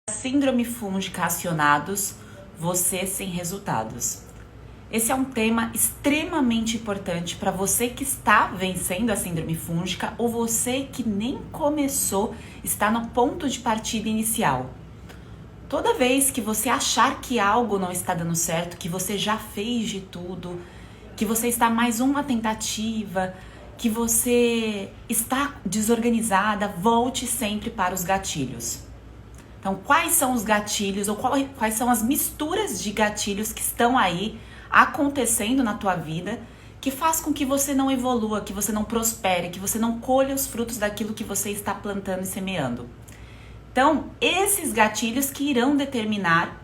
Síndrome fúngica acionados, você sem resultados. Esse é um tema extremamente importante para você que está vencendo a síndrome fúngica ou você que nem começou, está no ponto de partida inicial. Toda vez que você achar que algo não está dando certo, que você já fez de tudo, que você está mais uma tentativa, que você está desorganizada, volte sempre para os gatilhos. Então, quais são os gatilhos ou quais são as misturas de gatilhos que estão aí acontecendo na tua vida que faz com que você não evolua, que você não prospere, que você não colha os frutos daquilo que você está plantando e semeando. Então, esses gatilhos que irão determinar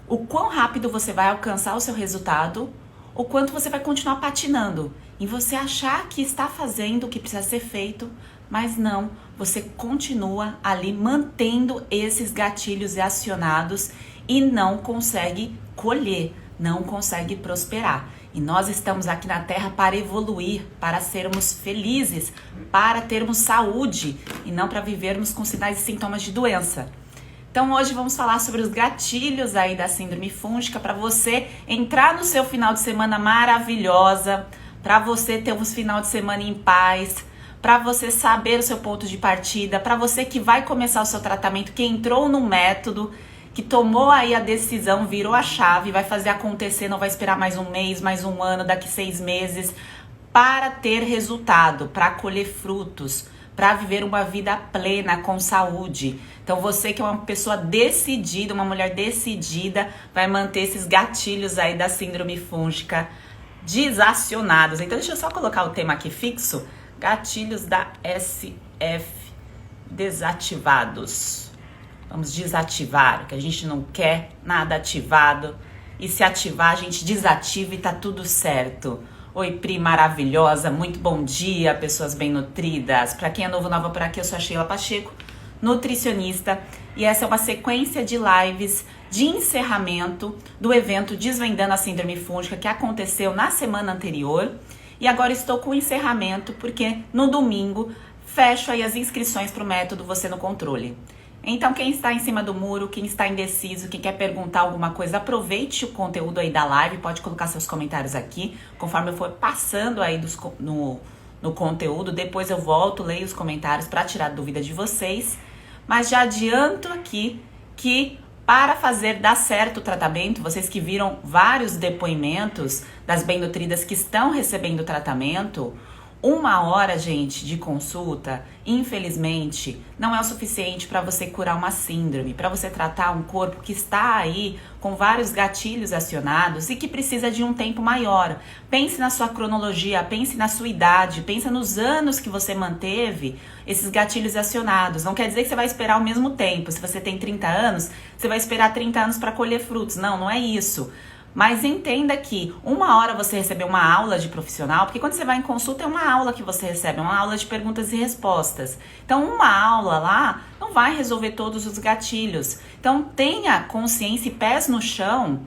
o quão rápido você vai alcançar o seu resultado, ou quanto você vai continuar patinando em você achar que está fazendo o que precisa ser feito, mas não, você continua ali mantendo esses gatilhos acionados e não consegue colher, não consegue prosperar. E nós estamos aqui na Terra para evoluir, para sermos felizes, para termos saúde e não para vivermos com sinais e sintomas de doença. Então hoje vamos falar sobre os gatilhos aí da síndrome fúngica para você entrar no seu final de semana maravilhosa, para você ter um final de semana em paz, para você saber o seu ponto de partida, para você que vai começar o seu tratamento, que entrou no método, que tomou aí a decisão, virou a chave, vai fazer acontecer, não vai esperar mais um mês, mais um ano, daqui 6 meses, para ter resultado, para colher frutos, para viver uma vida plena, com saúde. Então você que é uma pessoa decidida, uma mulher decidida, vai manter esses gatilhos aí da síndrome fúngica desacionados. Então deixa eu só colocar o tema aqui fixo, gatilhos da SF desativados. Vamos desativar, que a gente não quer nada ativado. E se ativar, a gente desativa e tá tudo certo. Oi, Pri maravilhosa, muito bom dia, pessoas bem nutridas. Para quem é novo, nova por aqui, eu sou a Sheila Pacheco, nutricionista. E essa é uma sequência de lives de encerramento do evento Desvendando a Síndrome Fúngica que aconteceu na semana anterior. E agora estou com o encerramento porque no domingo fecho aí as inscrições para o método Você no Controle. Então quem está em cima do muro, quem está indeciso, quem quer perguntar alguma coisa, aproveite o conteúdo aí da live, pode colocar seus comentários aqui, conforme eu for passando aí no conteúdo, depois eu volto, leio os comentários para tirar dúvida de vocês, mas já adianto aqui que para fazer dar certo o tratamento, vocês que viram vários depoimentos das bem-nutridas que estão recebendo o tratamento, 1 hora, gente, de consulta, infelizmente, não é o suficiente para você curar uma síndrome, para você tratar um corpo que está aí com vários gatilhos acionados e que precisa de um tempo maior. Pense na sua cronologia, pense na sua idade, pense nos anos que você manteve esses gatilhos acionados. Não quer dizer que você vai esperar o mesmo tempo. Se você tem 30 anos, você vai esperar 30 anos para colher frutos. Não, não é isso. Mas entenda que 1 hora você recebeu uma aula de profissional, porque quando você vai em consulta é uma aula que você recebe, é uma aula de perguntas e respostas. Então uma aula lá não vai resolver todos os gatilhos. Então tenha consciência e pés no chão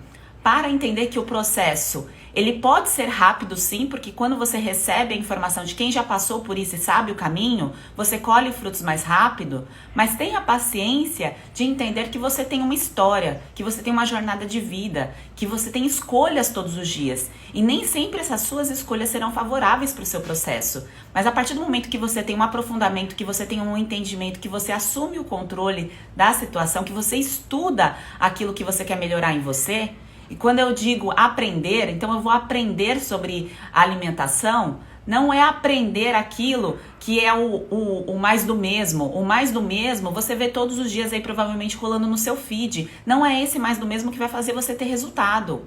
para entender que o processo, ele pode ser rápido sim, porque quando você recebe a informação de quem já passou por isso e sabe o caminho, você colhe frutos mais rápido, mas tenha paciência de entender que você tem uma história, que você tem uma jornada de vida, que você tem escolhas todos os dias. E nem sempre essas suas escolhas serão favoráveis para o seu processo. Mas a partir do momento que você tem um aprofundamento, que você tem um entendimento, que você assume o controle da situação, que você estuda aquilo que você quer melhorar em você. E quando eu digo aprender, então eu vou aprender sobre alimentação, não é aprender aquilo que é o mais do mesmo. O mais do mesmo você vê todos os dias aí provavelmente rolando no seu feed. Não é esse mais do mesmo que vai fazer você ter resultado.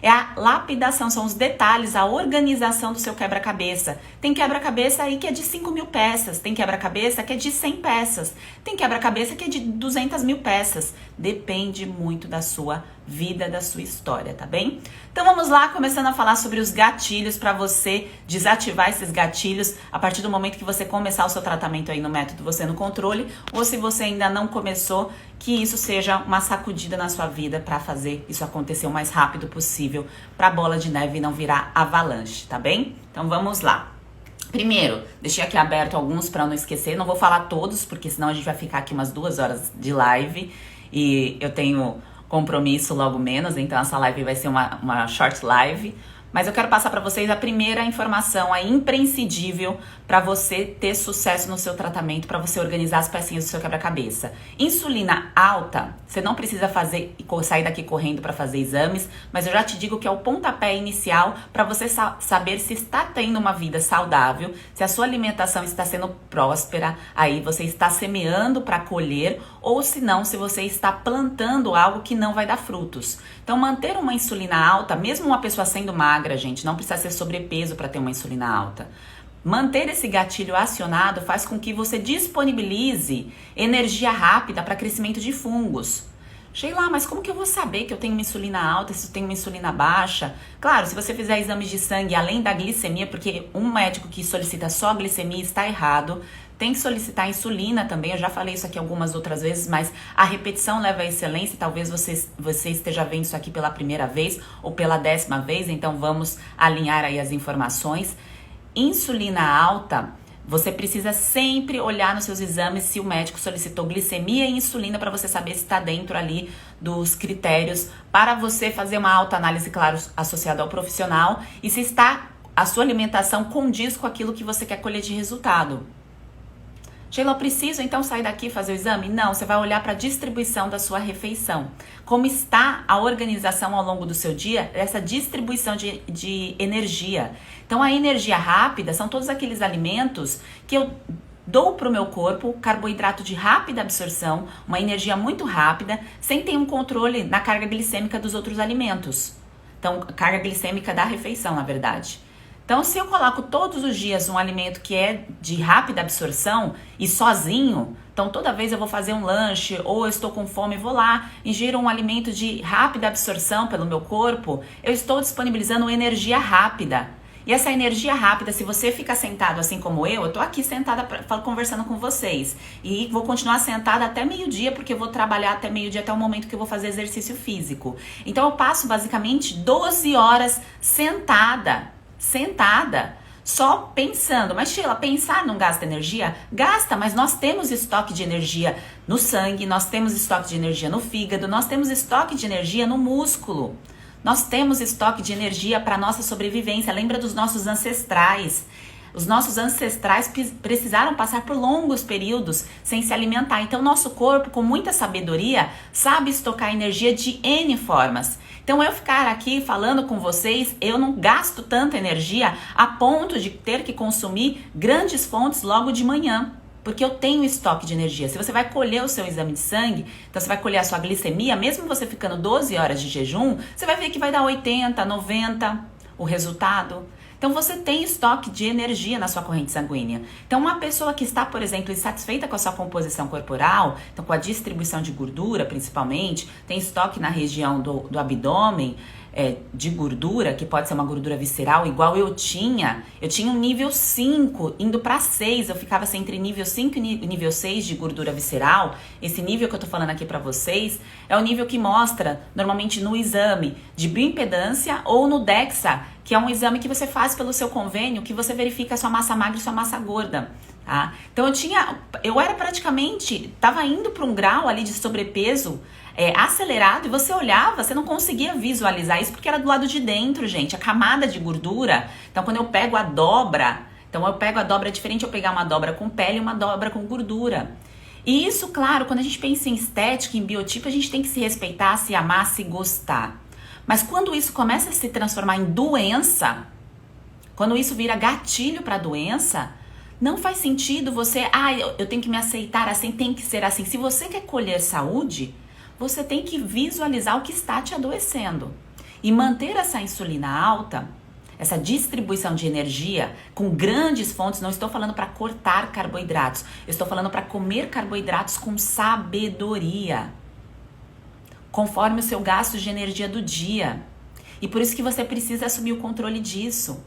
É a lapidação, são os detalhes, a organização do seu quebra-cabeça. Tem quebra-cabeça aí que é de 5.000 peças, tem quebra-cabeça que é de 100 peças, tem quebra-cabeça que é de 200.000 peças. Depende muito da sua vida, da sua história, tá bem? Então vamos lá, começando a falar sobre os gatilhos para você desativar esses gatilhos a partir do momento que você começar o seu tratamento aí no método Você no Controle, ou se você ainda não começou, que isso seja uma sacudida na sua vida para fazer isso acontecer o mais rápido possível, para a bola de neve não virar avalanche, tá bem? Então vamos lá. Primeiro, deixei aqui aberto alguns para não esquecer. Não vou falar todos, porque senão a gente vai ficar aqui umas 2 horas de live. E eu tenho compromisso logo menos, então essa live vai ser uma short live. Mas eu quero passar para vocês a primeira informação, a imprescindível para você ter sucesso no seu tratamento, para você organizar as pecinhas do seu quebra-cabeça. Insulina alta, você não precisa sair daqui correndo para fazer exames, mas eu já te digo que é o pontapé inicial para você saber se está tendo uma vida saudável, se a sua alimentação está sendo próspera, aí você está semeando para colher, ou se não, se você está plantando algo que não vai dar frutos. Então, manter uma insulina alta, mesmo uma pessoa sendo magra, gente, não precisa ser sobrepeso para ter uma insulina alta. Manter esse gatilho acionado faz com que você disponibilize energia rápida para crescimento de fungos. Sheila, mas como que eu vou saber que eu tenho uma insulina alta, se eu tenho uma insulina baixa? Claro, se você fizer exames de sangue além da glicemia, porque um médico que solicita só a glicemia está errado, tem que solicitar insulina também, eu já falei isso aqui algumas outras vezes, mas a repetição leva à excelência, talvez você esteja vendo isso aqui pela primeira vez ou pela 10ª vez, então vamos alinhar aí as informações. Insulina alta, você precisa sempre olhar nos seus exames se o médico solicitou glicemia e insulina para você saber se está dentro ali dos critérios para você fazer uma autoanálise, claro, associada ao profissional e se está a sua alimentação condiz com aquilo que você quer colher de resultado. Sheila, eu preciso então sair daqui e fazer o exame? Não, você vai olhar para a distribuição da sua refeição. Como está a organização ao longo do seu dia, essa distribuição de energia. Então, a energia rápida são todos aqueles alimentos que eu dou para o meu corpo, carboidrato de rápida absorção, uma energia muito rápida, sem ter um controle na carga glicêmica dos outros alimentos. Então, carga glicêmica da refeição, na verdade. Então, se eu coloco todos os dias um alimento que é de rápida absorção e sozinho, então toda vez eu vou fazer um lanche ou eu estou com fome, vou lá, ingiro um alimento de rápida absorção pelo meu corpo, eu estou disponibilizando energia rápida. E essa energia rápida, se você ficar sentado assim como eu tô aqui sentada conversando com vocês e vou continuar sentada até meio-dia, porque eu vou trabalhar até meio-dia, até o momento que eu vou fazer exercício físico. Então eu passo basicamente 12 horas sentada, só pensando. Mas Sheila, pensar não gasta energia? Gasta, mas nós temos estoque de energia no sangue, nós temos estoque de energia no fígado, nós temos estoque de energia no músculo. Nós temos estoque de energia para nossa sobrevivência. Lembra dos nossos ancestrais? Os nossos ancestrais precisaram passar por longos períodos sem se alimentar. Então, nosso corpo, com muita sabedoria, sabe estocar energia de N formas. Então, eu ficar aqui falando com vocês, eu não gasto tanta energia a ponto de ter que consumir grandes fontes logo de manhã. Porque eu tenho estoque de energia. Se você vai colher o seu exame de sangue, então você vai colher a sua glicemia, mesmo você ficando 12 horas de jejum, você vai ver que vai dar 80, 90 o resultado. Então você tem estoque de energia na sua corrente sanguínea. Então uma pessoa que está, por exemplo, insatisfeita com a sua composição corporal, então com a distribuição de gordura principalmente, tem estoque na região do abdômen, de gordura, que pode ser uma gordura visceral, igual eu tinha um nível 5, indo para 6, eu ficava assim, entre nível 5 e nível 6 de gordura visceral. Esse nível que eu tô falando aqui para vocês é o nível que mostra normalmente no exame de bioimpedância ou no DEXA, que é um exame que você faz pelo seu convênio, que você verifica a sua massa magra e sua massa gorda. Tá? Então eu era praticamente, tava indo para um grau ali de sobrepeso acelerado, e você olhava, você não conseguia visualizar isso porque era do lado de dentro, gente, a camada de gordura. Então quando eu pego a dobra, é diferente eu pegar uma dobra com pele e uma dobra com gordura. E isso, claro, quando a gente pensa em estética, em biotipo, a gente tem que se respeitar, se amar, se gostar. Mas quando isso começa a se transformar em doença, quando isso vira gatilho para doença, não faz sentido você, eu tenho que me aceitar assim, tem que ser assim. Se você quer colher saúde, você tem que visualizar o que está te adoecendo. E manter essa insulina alta, essa distribuição de energia com grandes fontes, não estou falando para cortar carboidratos, eu estou falando para comer carboidratos com sabedoria, conforme o seu gasto de energia do dia. E por isso que você precisa assumir o controle disso.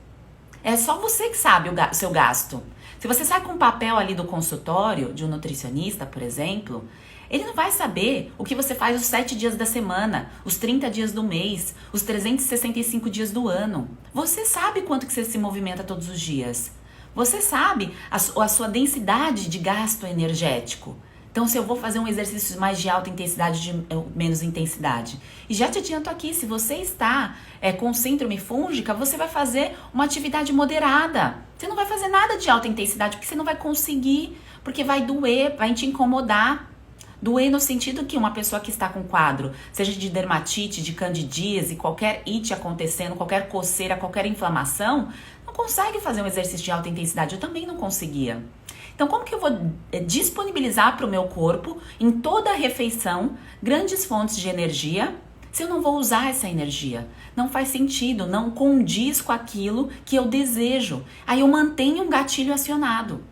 É só você que sabe o seu gasto. Se você sai com um papel ali do consultório de um nutricionista, por exemplo, ele não vai saber o que você faz os 7 dias da semana, os 30 dias do mês, os 365 dias do ano. Você sabe quanto que você se movimenta todos os dias. Você sabe a sua densidade de gasto energético. Então, se eu vou fazer um exercício mais de alta intensidade, de menos intensidade. E já te adianto aqui, se você está com síndrome fúngica, você vai fazer uma atividade moderada. Você não vai fazer nada de alta intensidade, porque você não vai conseguir, porque vai doer, vai te incomodar. Doer no sentido que uma pessoa que está com quadro, seja de dermatite, de candidíase, qualquer it acontecendo, qualquer coceira, qualquer inflamação, não consegue fazer um exercício de alta intensidade. Eu também não conseguia. Então, como que eu vou disponibilizar para o meu corpo, em toda a refeição, grandes fontes de energia, se eu não vou usar essa energia? Não faz sentido, não condiz com aquilo que eu desejo. Aí eu mantenho um gatilho acionado.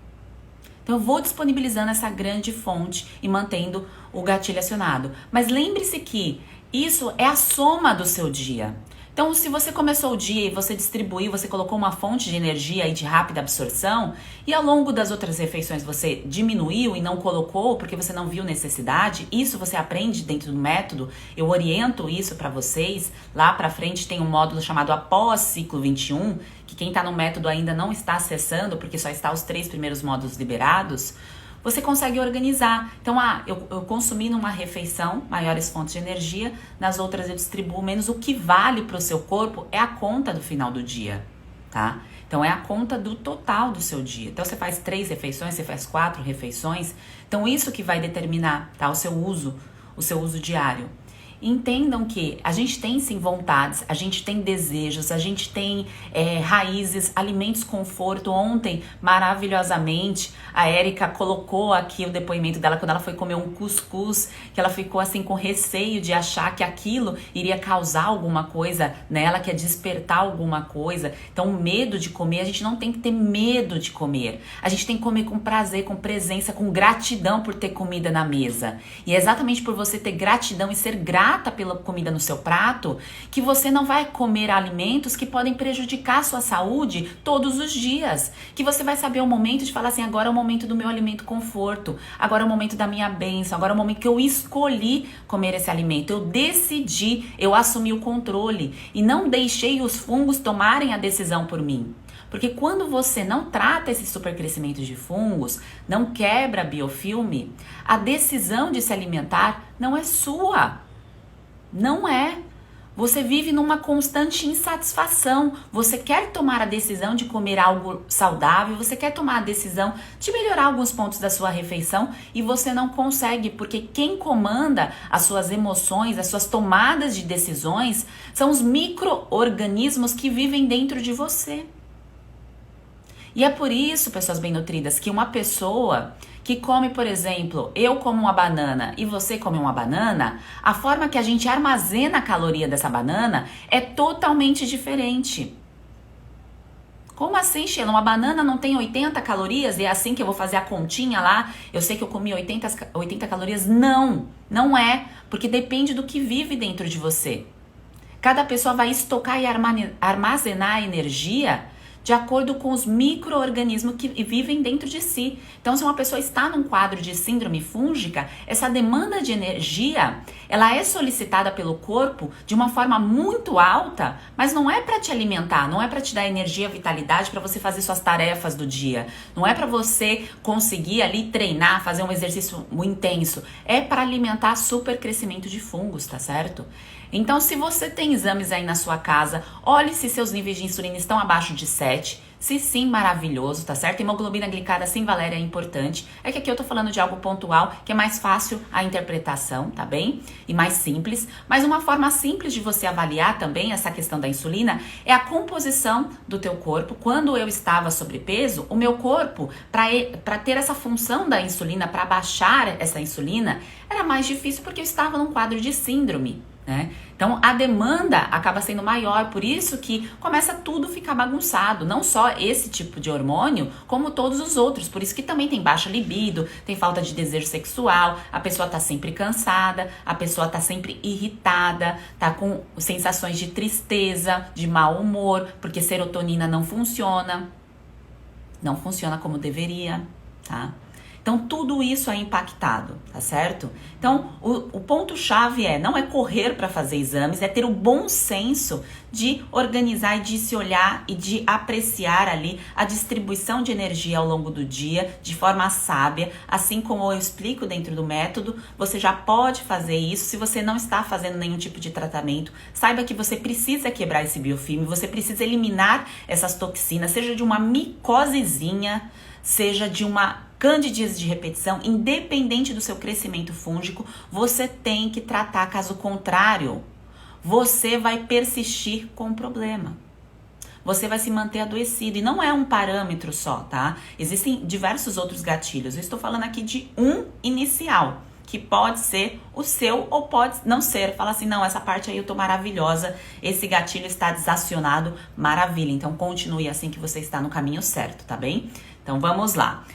Então, eu vou disponibilizando essa grande fonte e mantendo o gatilho acionado. Mas lembre-se que isso é a soma do seu dia. Então, se você começou o dia e você distribuiu, você colocou uma fonte de energia aí de rápida absorção e ao longo das outras refeições você diminuiu e não colocou porque você não viu necessidade, isso você aprende dentro do método, eu oriento isso para vocês. Lá para frente tem um módulo chamado Após Ciclo 21, que quem está no método ainda não está acessando porque só está os 3 primeiros módulos liberados. Você consegue organizar. Então, eu consumi numa refeição maiores fontes de energia, nas outras eu distribuo menos. O que vale para o seu corpo é a conta do final do dia, tá? Então, é a conta do total do seu dia. Então, você faz 3 refeições, você faz 4 refeições. Então, isso que vai determinar, tá, o seu uso diário. Entendam que a gente tem sim vontades, a gente tem desejos, a gente tem raízes, alimentos, conforto. Ontem, maravilhosamente, a Érica colocou aqui o depoimento dela quando ela foi comer um cuscuz, que ela ficou assim com receio de achar que aquilo iria causar alguma coisa nela, que ia despertar alguma coisa. Então, o medo de comer, a gente não tem que ter medo de comer. A gente tem que comer com prazer, com presença, com gratidão por ter comida na mesa. E é exatamente por você ter gratidão e ser grata pela comida no seu prato, que você não vai comer alimentos que podem prejudicar a sua saúde todos os dias. Que você vai saber o momento de falar assim, agora é o momento do meu alimento conforto, agora é o momento da minha bênção, agora é o momento que eu escolhi comer esse alimento, eu decidi, eu assumi o controle e não deixei os fungos tomarem a decisão por mim. Porque quando você não trata esse supercrescimento de fungos, não quebra biofilme, a decisão de se alimentar não é sua. Não é. Você vive numa constante insatisfação. Você quer tomar a decisão de comer algo saudável, você quer tomar a decisão de melhorar alguns pontos da sua refeição e você não consegue, porque quem comanda as suas emoções, as suas tomadas de decisões, são os micro-organismos que vivem dentro de você. E é por isso, pessoas bem nutridas, que uma pessoa que come, por exemplo, eu como uma banana e você come uma banana, a forma que a gente armazena a caloria dessa banana é totalmente diferente. Como assim, Sheila? Uma banana não tem 80 calorias e é assim que eu vou fazer a continha lá? Eu sei que eu comi 80 calorias. Não, não é, porque depende do que vive dentro de você. Cada pessoa vai estocar e armazenar a energia de acordo com os micro-organismos que vivem dentro de si. Então, se uma pessoa está num quadro de síndrome fúngica, essa demanda de energia, ela é solicitada pelo corpo de uma forma muito alta, mas não é para te alimentar, não é para te dar energia, vitalidade, para você fazer suas tarefas do dia. Não é para você conseguir ali treinar, fazer um exercício muito intenso. É para alimentar super crescimento de fungos, tá certo? Então, se você tem exames aí na sua casa, olhe se seus níveis de insulina estão abaixo de 7. Se sim, maravilhoso, tá certo? Hemoglobina glicada sem valéria é importante. É que aqui eu tô falando de algo pontual, que é mais fácil a interpretação, tá bem? E mais simples. Mas uma forma simples de você avaliar também essa questão da insulina é a composição do teu corpo. Quando eu estava sobrepeso, o meu corpo, para ter essa função da insulina, para baixar essa insulina, era mais difícil porque eu estava num quadro de síndrome. Né? Então a demanda acaba sendo maior, por isso que começa tudo a ficar bagunçado, não só esse tipo de hormônio, como todos os outros, por isso que também tem baixa libido, tem falta de desejo sexual, a pessoa tá sempre cansada, a pessoa tá sempre irritada, tá com sensações de tristeza, de mau humor, porque serotonina não funciona como deveria, tá? Então, tudo isso é impactado, tá certo? Então, o ponto-chave não é correr para fazer exames, é ter o bom senso de organizar e de se olhar e de apreciar ali a distribuição de energia ao longo do dia de forma sábia, assim como eu explico dentro do método. Você já pode fazer isso. Se você não está fazendo nenhum tipo de tratamento, saiba que você precisa quebrar esse biofilme, você precisa eliminar essas toxinas, seja de uma micosezinha, seja de uma candidíase de repetição, independente do seu crescimento fúngico, você tem que tratar. Caso contrário, você vai persistir com o problema. Você vai se manter adoecido. E não é um parâmetro só, tá? Existem diversos outros gatilhos. Eu estou falando aqui de um inicial, que pode ser o seu ou pode não ser. Fala assim, não, essa parte aí eu tô maravilhosa, esse gatilho está desacionado, maravilha. Então continue assim que você está no caminho certo, tá bem? Então vamos lá.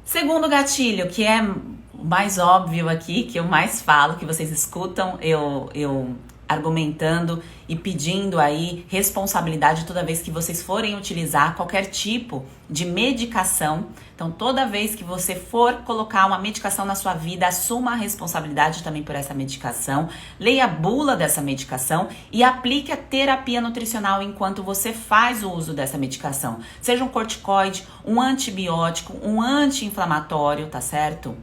Segundo gatilho, que é o mais óbvio aqui, que eu mais falo, que vocês escutam eu argumentando e pedindo aí responsabilidade toda vez que vocês forem utilizar qualquer tipo de medicação. Então, toda vez que você for colocar uma medicação na sua vida, assuma a responsabilidade também por essa medicação, leia a bula dessa medicação e aplique a terapia nutricional enquanto você faz o uso dessa medicação. Seja um corticoide, um antibiótico, um anti-inflamatório, tá certo?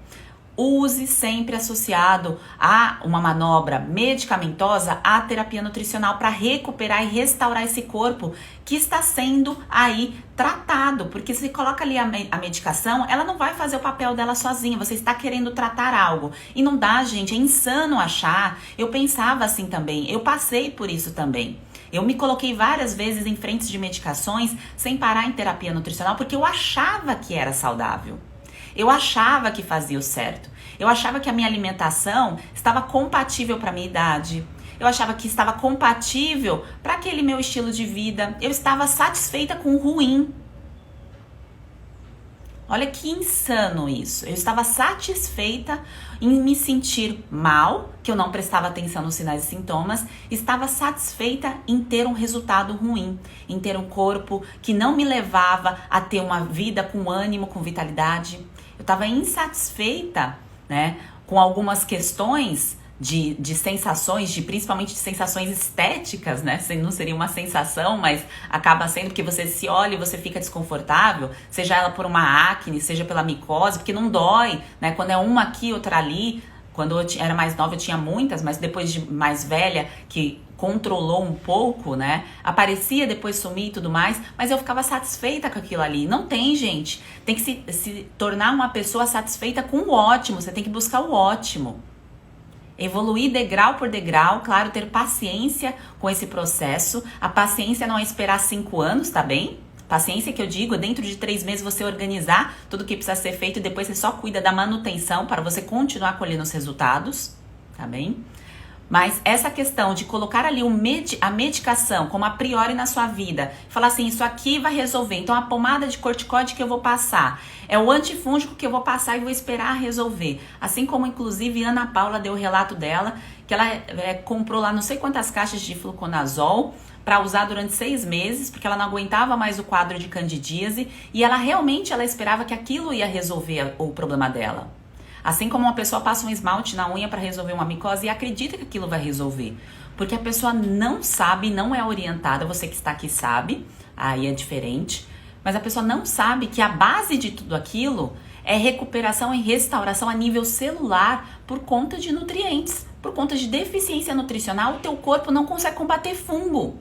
Use sempre associado a uma manobra medicamentosa a terapia nutricional para recuperar e restaurar esse corpo que está sendo aí tratado. Porque se coloca ali a medicação, ela não vai fazer o papel dela sozinha. Você está querendo tratar algo. E não dá, gente. É insano achar. Eu pensava assim também. Eu passei por isso também. Eu me coloquei várias vezes em frentes de medicações sem parar em terapia nutricional porque eu achava que era saudável. Eu achava que fazia o certo. Eu achava que a minha alimentação estava compatível para a minha idade. Eu achava que estava compatível para aquele meu estilo de vida. Eu estava satisfeita com o ruim. Olha que insano isso. Eu estava satisfeita em me sentir mal, que eu não prestava atenção nos sinais e sintomas. Estava satisfeita em ter um resultado ruim, em ter um corpo que não me levava a ter uma vida com ânimo, com vitalidade. Eu estava insatisfeita, né, com algumas questões de sensações, principalmente de sensações estéticas, né? Não seria uma sensação, mas acaba sendo porque você se olha e você fica desconfortável, seja ela por uma acne, seja pela micose, porque não dói, né? Quando é uma aqui, outra ali. Quando eu era mais nova eu tinha muitas, mas depois de mais velha, que controlou um pouco, né? Aparecia, depois sumia e tudo mais, mas eu ficava satisfeita com aquilo ali. Não tem, gente. Tem que se tornar uma pessoa satisfeita com o ótimo, você tem que buscar o ótimo. Evoluir degrau por degrau, claro, ter paciência com esse processo. A paciência não é esperar 5 anos, tá bem? Paciência que eu digo, dentro de 3 meses você organizar tudo que precisa ser feito e depois você só cuida da manutenção para você continuar colhendo os resultados, tá bem? Mas essa questão de colocar ali a medicação como a priori na sua vida, falar assim, isso aqui vai resolver, então a pomada de corticoide que eu vou passar, é o antifúngico que eu vou passar e vou esperar resolver. Assim como inclusive Ana Paula deu o relato dela, que ela comprou lá não sei quantas caixas de fluconazol para usar durante 6 meses, porque ela não aguentava mais o quadro de candidíase e ela esperava que aquilo ia resolver o problema dela. Assim como uma pessoa passa um esmalte na unha para resolver uma micose e acredita que aquilo vai resolver. Porque a pessoa não sabe, não é orientada, você que está aqui sabe, aí é diferente. Mas a pessoa não sabe que a base de tudo aquilo é recuperação e restauração a nível celular por conta de nutrientes. Por conta de deficiência nutricional, o teu corpo não consegue combater fungo.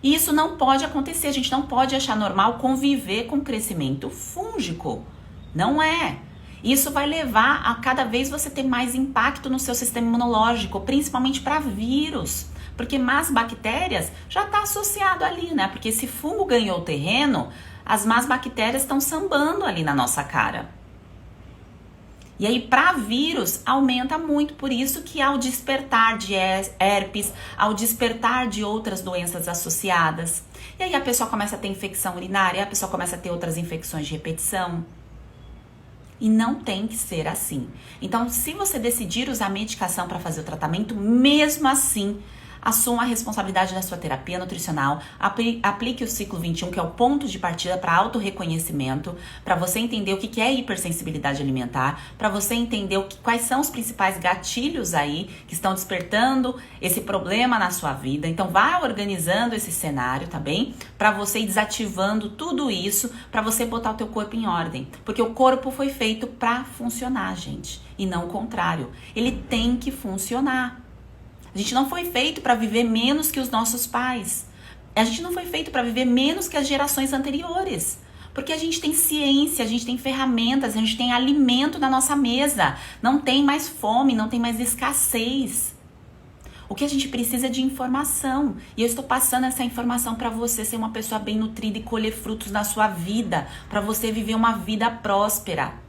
E isso não pode acontecer, a gente não pode achar normal conviver com crescimento fúngico. Não é. Isso vai levar a cada vez você ter mais impacto no seu sistema imunológico, principalmente para vírus. Porque más bactérias já está associado ali, né? Porque esse fungo ganhou terreno, as más bactérias estão sambando ali na nossa cara. E aí, para vírus, aumenta muito. Por isso que ao despertar de herpes, ao despertar de outras doenças associadas, e aí a pessoa começa a ter infecção urinária, a pessoa começa a ter outras infecções de repetição. E não tem que ser assim. Então, se você decidir usar medicação para fazer o tratamento, mesmo assim, assuma a responsabilidade da sua terapia nutricional, aplique o ciclo 21, que é o ponto de partida para autorreconhecimento, para você entender o que é hipersensibilidade alimentar, para você entender quais são os principais gatilhos aí que estão despertando esse problema na sua vida. Então vá organizando esse cenário, tá bem? Para você ir desativando tudo isso, para você botar o teu corpo em ordem. Porque o corpo foi feito para funcionar, gente, e não o contrário. Ele tem que funcionar. A gente não foi feito para viver menos que os nossos pais. A gente não foi feito para viver menos que as gerações anteriores. Porque a gente tem ciência, a gente tem ferramentas, a gente tem alimento na nossa mesa. Não tem mais fome, não tem mais escassez. O que a gente precisa é de informação. E eu estou passando essa informação para você ser uma pessoa bem nutrida e colher frutos na sua vida. Para você viver uma vida próspera.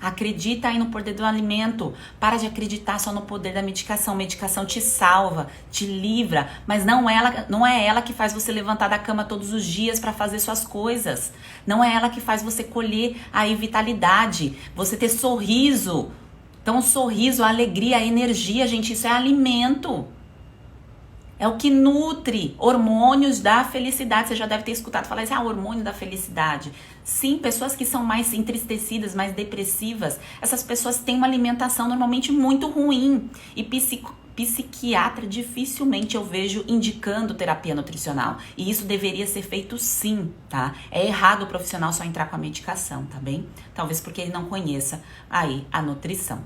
Acredita aí no poder do alimento. Para de acreditar só no poder da medicação. Medicação te salva, te livra, mas não é ela que faz você levantar da cama todos os dias para fazer suas coisas. Não é ela que faz você colher aí vitalidade, você ter sorriso. Então o sorriso, a alegria, a energia, gente, isso é alimento. É o que nutre hormônios da felicidade. Você já deve ter escutado falar isso, hormônio da felicidade. Sim, pessoas que são mais entristecidas, mais depressivas, essas pessoas têm uma alimentação normalmente muito ruim. E psiquiatra dificilmente eu vejo indicando terapia nutricional. E isso deveria ser feito sim, tá? É errado o profissional só entrar com a medicação, tá bem? Talvez porque ele não conheça aí a nutrição.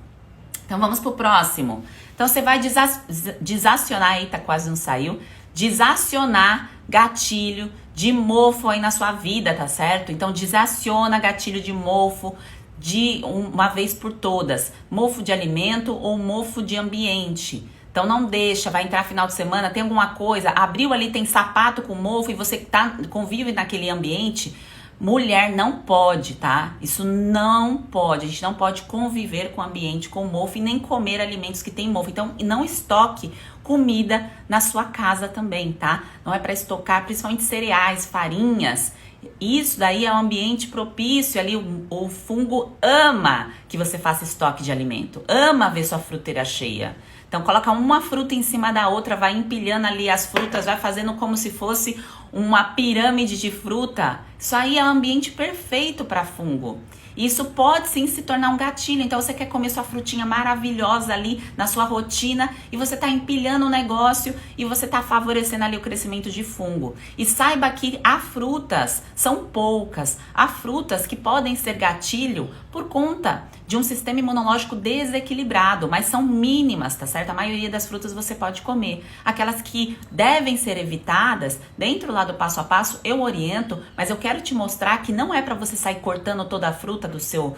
Então vamos pro próximo. Então você vai desacionar, eita, quase não saiu, desacionar gatilho de mofo aí na sua vida, tá certo? Então desaciona gatilho de mofo de uma vez por todas. Mofo de alimento ou mofo de ambiente. Então não deixa, vai entrar final de semana, tem alguma coisa, abriu ali, tem sapato com mofo e você convive naquele ambiente. Mulher não pode, tá? Isso não pode. A gente não pode conviver com o ambiente com mofo e nem comer alimentos que tem mofo. Então, não estoque comida na sua casa também, tá? Não é para estocar, principalmente cereais, farinhas. Isso daí é um ambiente propício ali. O fungo ama que você faça estoque de alimento. Ama ver sua fruteira cheia. Então coloca uma fruta em cima da outra, vai empilhando ali as frutas, vai fazendo como se fosse uma pirâmide de fruta. Isso aí é um ambiente perfeito para fungo. Isso pode sim se tornar um gatilho. Então você quer comer sua frutinha maravilhosa ali na sua rotina e você tá empilhando o negócio e você tá favorecendo ali o crescimento de fungo. E saiba que há frutas, são poucas, há frutas que podem ser gatilho por conta de um sistema imunológico desequilibrado, mas são mínimas, tá certo? A maioria das frutas você pode comer. Aquelas que devem ser evitadas, dentro lá do passo a passo, eu oriento, mas eu quero te mostrar que não é para você sair cortando toda a fruta do seu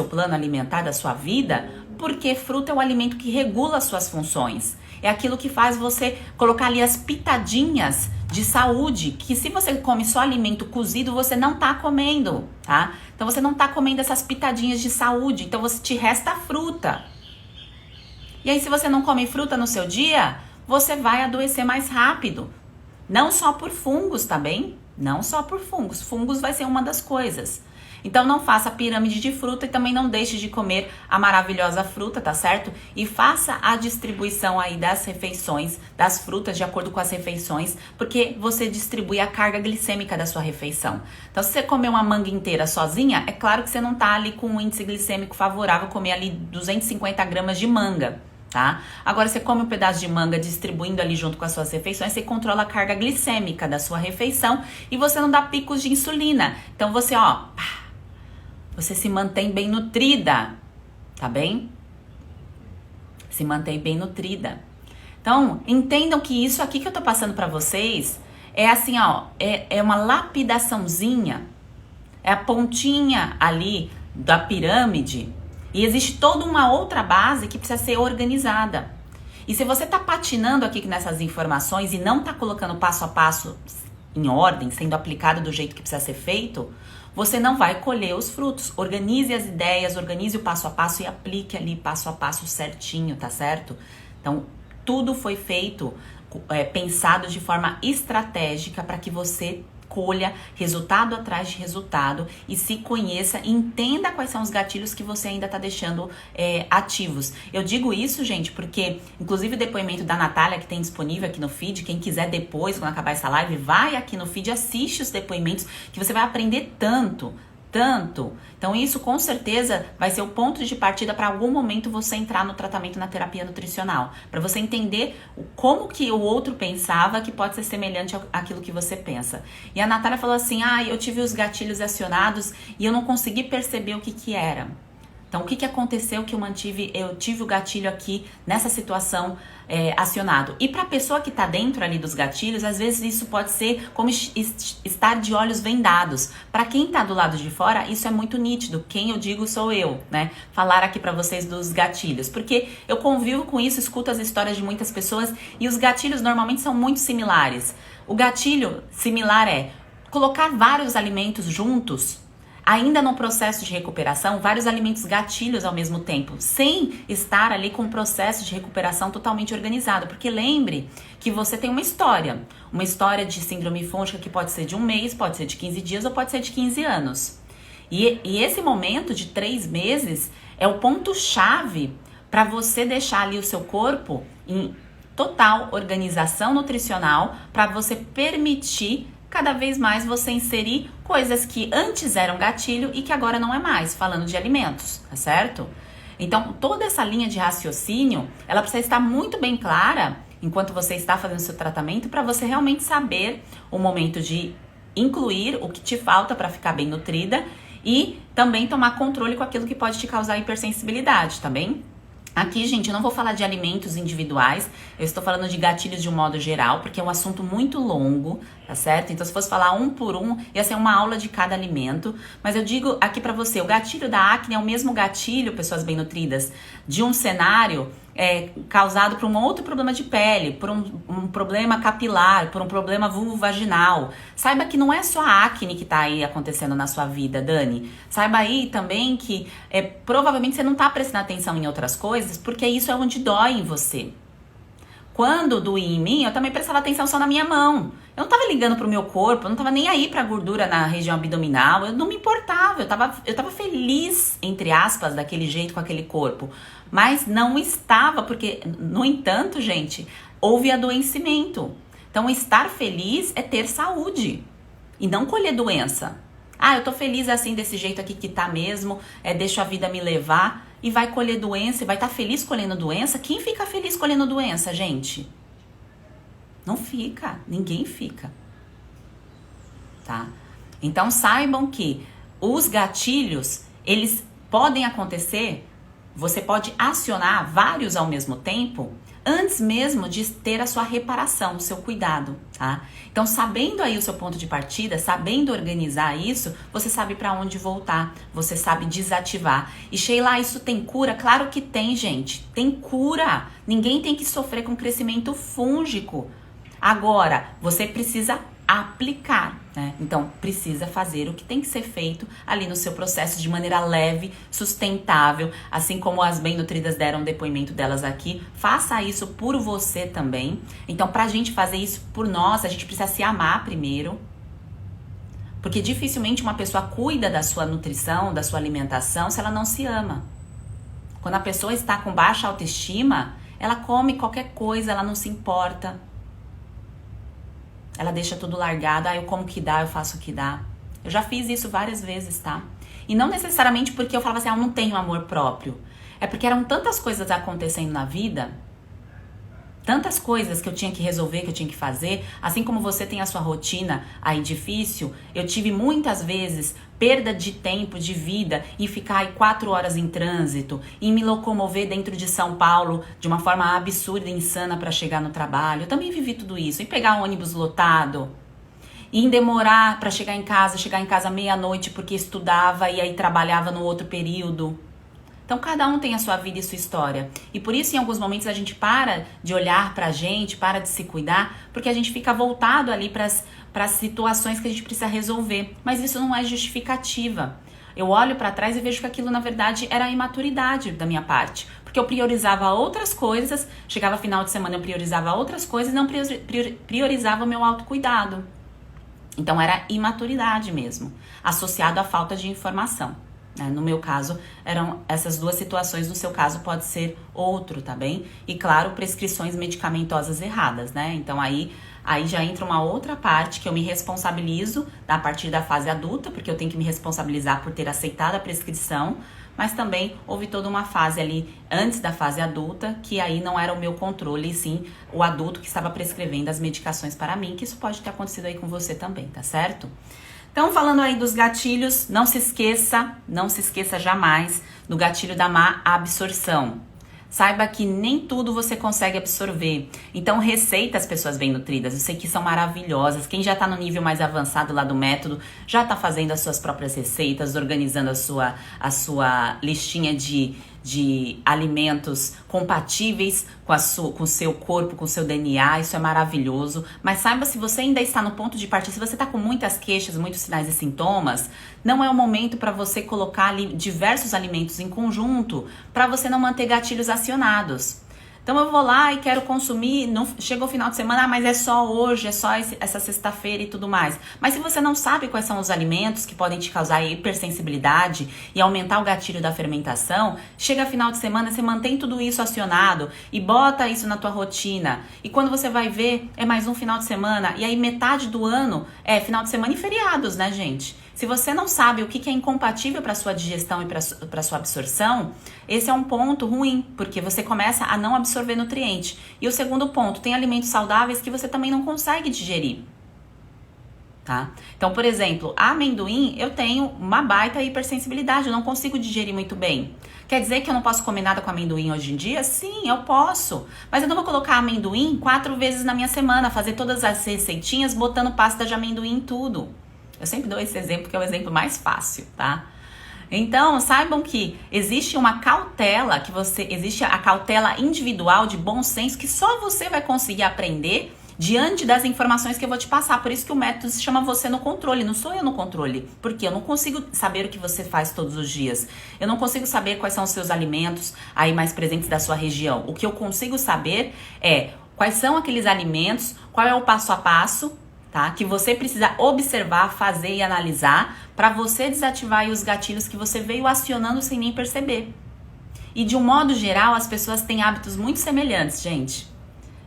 plano alimentar, da sua vida, porque fruta é o alimento que regula as suas funções. É aquilo que faz você colocar ali as pitadinhas de saúde, que se você come só alimento cozido, você não tá comendo, tá? Então você não tá comendo essas pitadinhas de saúde, então você te resta fruta. E aí se você não come fruta no seu dia, você vai adoecer mais rápido. Não só por fungos, tá bem? Não só por fungos. Fungos vai ser uma das coisas. Então não faça pirâmide de fruta e também não deixe de comer a maravilhosa fruta, tá certo? E faça a distribuição aí das refeições, das frutas de acordo com as refeições, porque você distribui a carga glicêmica da sua refeição. Então se você comer uma manga inteira sozinha, é claro que você não tá ali com um índice glicêmico favorável comer ali 250 gramas de manga. Tá? Agora você come um pedaço de manga distribuindo ali junto com as suas refeições, você controla a carga glicêmica da sua refeição e você não dá picos de insulina. Então você, você se mantém bem nutrida, tá bem? Se mantém bem nutrida. Então, entendam que isso aqui que eu tô passando pra vocês é assim, é uma lapidaçãozinha, é a pontinha ali da pirâmide. E existe toda uma outra base que precisa ser organizada. E se você tá patinando aqui nessas informações e não tá colocando passo a passo em ordem, sendo aplicado do jeito que precisa ser feito, você não vai colher os frutos. Organize as ideias, organize o passo a passo e aplique ali passo a passo certinho, tá certo? Então, tudo foi feito, pensado de forma estratégica para que você colha resultado atrás de resultado e se conheça e entenda quais são os gatilhos que você ainda está deixando ativos. Eu digo isso, gente, porque inclusive o depoimento da Natália que tem disponível aqui no feed, quem quiser depois, quando acabar essa live, vai aqui no feed, assiste os depoimentos que você vai aprender tanto. Então isso com certeza vai ser o ponto de partida para algum momento você entrar no tratamento na terapia nutricional, para você entender como que o outro pensava que pode ser semelhante àquilo que você pensa. E a Natália falou assim, eu tive os gatilhos acionados e eu não consegui perceber o que era. Então, o que aconteceu que eu tive o gatilho aqui nessa situação acionado. E para a pessoa que está dentro ali dos gatilhos, às vezes isso pode ser como estar de olhos vendados. Para quem está do lado de fora, isso é muito nítido. Quem eu digo sou eu, né? Falar aqui para vocês dos gatilhos. Porque eu convivo com isso, escuto as histórias de muitas pessoas e os gatilhos normalmente são muito similares. O gatilho similar é colocar vários alimentos juntos, ainda no processo de recuperação, vários alimentos gatilhos ao mesmo tempo, sem estar ali com o processo de recuperação totalmente organizado. Porque lembre que você tem uma história de síndrome fúngica que pode ser de 1 mês, pode ser de 15 dias ou pode ser de 15 anos. E esse momento de 3 meses é o ponto-chave para você deixar ali o seu corpo em total organização nutricional, para você permitir cada vez mais você inserir coisas que antes eram gatilho e que agora não é mais, falando de alimentos, tá certo? Então, toda essa linha de raciocínio, ela precisa estar muito bem clara enquanto você está fazendo seu tratamento, para você realmente saber o momento de incluir o que te falta para ficar bem nutrida e também tomar controle com aquilo que pode te causar hipersensibilidade, tá bem? Aqui, gente, eu não vou falar de alimentos individuais, eu estou falando de gatilhos de um modo geral, porque é um assunto muito longo, tá certo? Então, se fosse falar um por um, ia ser uma aula de cada alimento. Mas eu digo aqui pra você, o gatilho da acne é o mesmo gatilho, pessoas bem nutridas, de um cenário causado por um outro problema de pele, por um problema capilar, por um problema vulvovaginal. Saiba que não é só a acne que tá aí acontecendo na sua vida, Dani. Saiba aí também que provavelmente você não tá prestando atenção em outras coisas, porque isso é onde dói em você. Quando doía em mim, eu também prestava atenção só na minha mão. Eu não tava ligando pro meu corpo, eu não tava nem aí pra gordura na região abdominal, eu não me importava, eu tava feliz, entre aspas, daquele jeito, com aquele corpo. Mas não estava, porque, no entanto, gente, houve adoecimento. Então, estar feliz é ter saúde e não colher doença. Eu tô feliz assim, desse jeito aqui que tá mesmo, deixo a vida me levar. E vai colher doença, e vai estar feliz colhendo doença. Quem fica feliz colhendo doença, gente? Não fica, ninguém fica, tá? Então saibam que os gatilhos, eles podem acontecer, você pode acionar vários ao mesmo tempo, antes mesmo de ter a sua reparação, o seu cuidado, tá? Então, sabendo aí o seu ponto de partida, sabendo organizar isso, você sabe para onde voltar, você sabe desativar. E Sheila, isso tem cura? Claro que tem, gente, tem cura. Ninguém tem que sofrer com crescimento fúngico. Agora, você precisa aplicar, né? Então, precisa fazer o que tem que ser feito ali no seu processo de maneira leve, sustentável, assim como as bem nutridas deram depoimento delas aqui. Faça isso por você também. Então, pra gente fazer isso por nós, a gente precisa se amar primeiro, porque dificilmente uma pessoa cuida da sua nutrição, da sua alimentação, se ela não se ama. Quando a pessoa está com baixa autoestima, ela come qualquer coisa, ela não se importa. Ela deixa tudo largado, eu como que dá, eu faço o que dá. Eu já fiz isso várias vezes, tá? E não necessariamente porque eu falava assim, eu não tenho amor próprio. É porque eram tantas coisas acontecendo na vida, tantas coisas que eu tinha que resolver, que eu tinha que fazer. Assim como você tem a sua rotina aí difícil, eu tive muitas vezes perda de tempo, de vida, em ficar aí 4 horas em trânsito, em me locomover dentro de São Paulo de uma forma absurda e insana para chegar no trabalho. Eu também vivi tudo isso, em pegar ônibus lotado, em demorar para chegar em casa meia-noite porque estudava e aí trabalhava no outro período. Então, cada um tem a sua vida e sua história. E por isso, em alguns momentos, a gente para de olhar pra gente, para de se cuidar, porque a gente fica voltado ali para as situações que a gente precisa resolver. Mas isso não é justificativa. Eu olho pra trás e vejo que aquilo, na verdade, era a imaturidade da minha parte. Porque eu priorizava outras coisas, chegava final de semana, eu priorizava outras coisas e não priorizava o meu autocuidado. Então era imaturidade mesmo, associado à falta de informação. No meu caso, eram essas duas situações, no seu caso pode ser outro, tá bem? E claro, prescrições medicamentosas erradas, né? Então aí já entra uma outra parte que eu me responsabilizo a partir da fase adulta, porque eu tenho que me responsabilizar por ter aceitado a prescrição, mas também houve toda uma fase ali antes da fase adulta, que aí não era o meu controle, e sim o adulto que estava prescrevendo as medicações para mim, que isso pode ter acontecido aí com você também, tá certo? Então, falando aí dos gatilhos, não se esqueça jamais do gatilho da má absorção. Saiba que nem tudo você consegue absorver. Então, receita as pessoas bem nutridas. Eu sei que são maravilhosas. Quem já está no nível mais avançado lá do método, já está fazendo as suas próprias receitas, organizando a sua listinha de alimentos compatíveis com o seu corpo, com o seu DNA. Isso é maravilhoso. Mas saiba, se você ainda está no ponto de partida, se você está com muitas queixas, muitos sinais e sintomas, não é o momento para você colocar ali diversos alimentos em conjunto para você não manter gatilhos acionados. Então eu vou lá e quero consumir, não, chega o final de semana, mas é só hoje, é só essa sexta-feira e tudo mais. Mas se você não sabe quais são os alimentos que podem te causar hipersensibilidade e aumentar o gatilho da fermentação, chega final de semana, você mantém tudo isso acionado e bota isso na tua rotina. E quando você vai ver, é mais um final de semana. E aí metade do ano é final de semana e feriados, né, gente? Se você não sabe o que é incompatível para sua digestão e para sua absorção, esse é um ponto ruim, porque você começa a não absorver nutriente. E o segundo ponto, tem alimentos saudáveis que você também não consegue digerir. Tá? Então, por exemplo, amendoim, eu tenho uma baita hipersensibilidade, eu não consigo digerir muito bem. Quer dizer que eu não posso comer nada com amendoim hoje em dia? Sim, eu posso. Mas eu não vou colocar amendoim 4 vezes na minha semana, fazer todas as receitinhas botando pasta de amendoim em tudo. Eu sempre dou esse exemplo que é o exemplo mais fácil, tá? Então, saibam que existe uma cautela, existe a cautela individual de bom senso que só você vai conseguir aprender diante das informações que eu vou te passar. Por isso que o método se chama Você no Controle, não sou eu no controle. Porque eu não consigo saber o que você faz todos os dias. Eu não consigo saber quais são os seus alimentos aí mais presentes da sua região. O que eu consigo saber é quais são aqueles alimentos, qual é o passo a passo, tá? Que você precisa observar, fazer e analisar para você desativar aí os gatilhos que você veio acionando sem nem perceber. E de um modo geral, as pessoas têm hábitos muito semelhantes, gente.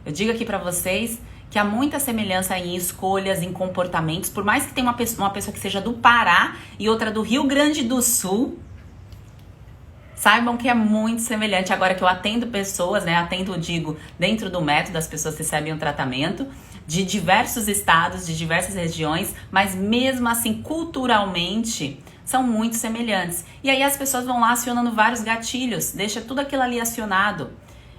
Eu digo aqui para vocês que há muita semelhança em escolhas, em comportamentos, por mais que tenha uma pessoa que seja do Pará e outra do Rio Grande do Sul, saibam que é muito semelhante. Agora que eu atendo pessoas, né? Atendo, digo, dentro do método, as pessoas recebem um tratamento de diversos estados, de diversas regiões, mas mesmo assim, culturalmente, são muito semelhantes. E aí as pessoas vão lá acionando vários gatilhos, deixa tudo aquilo ali acionado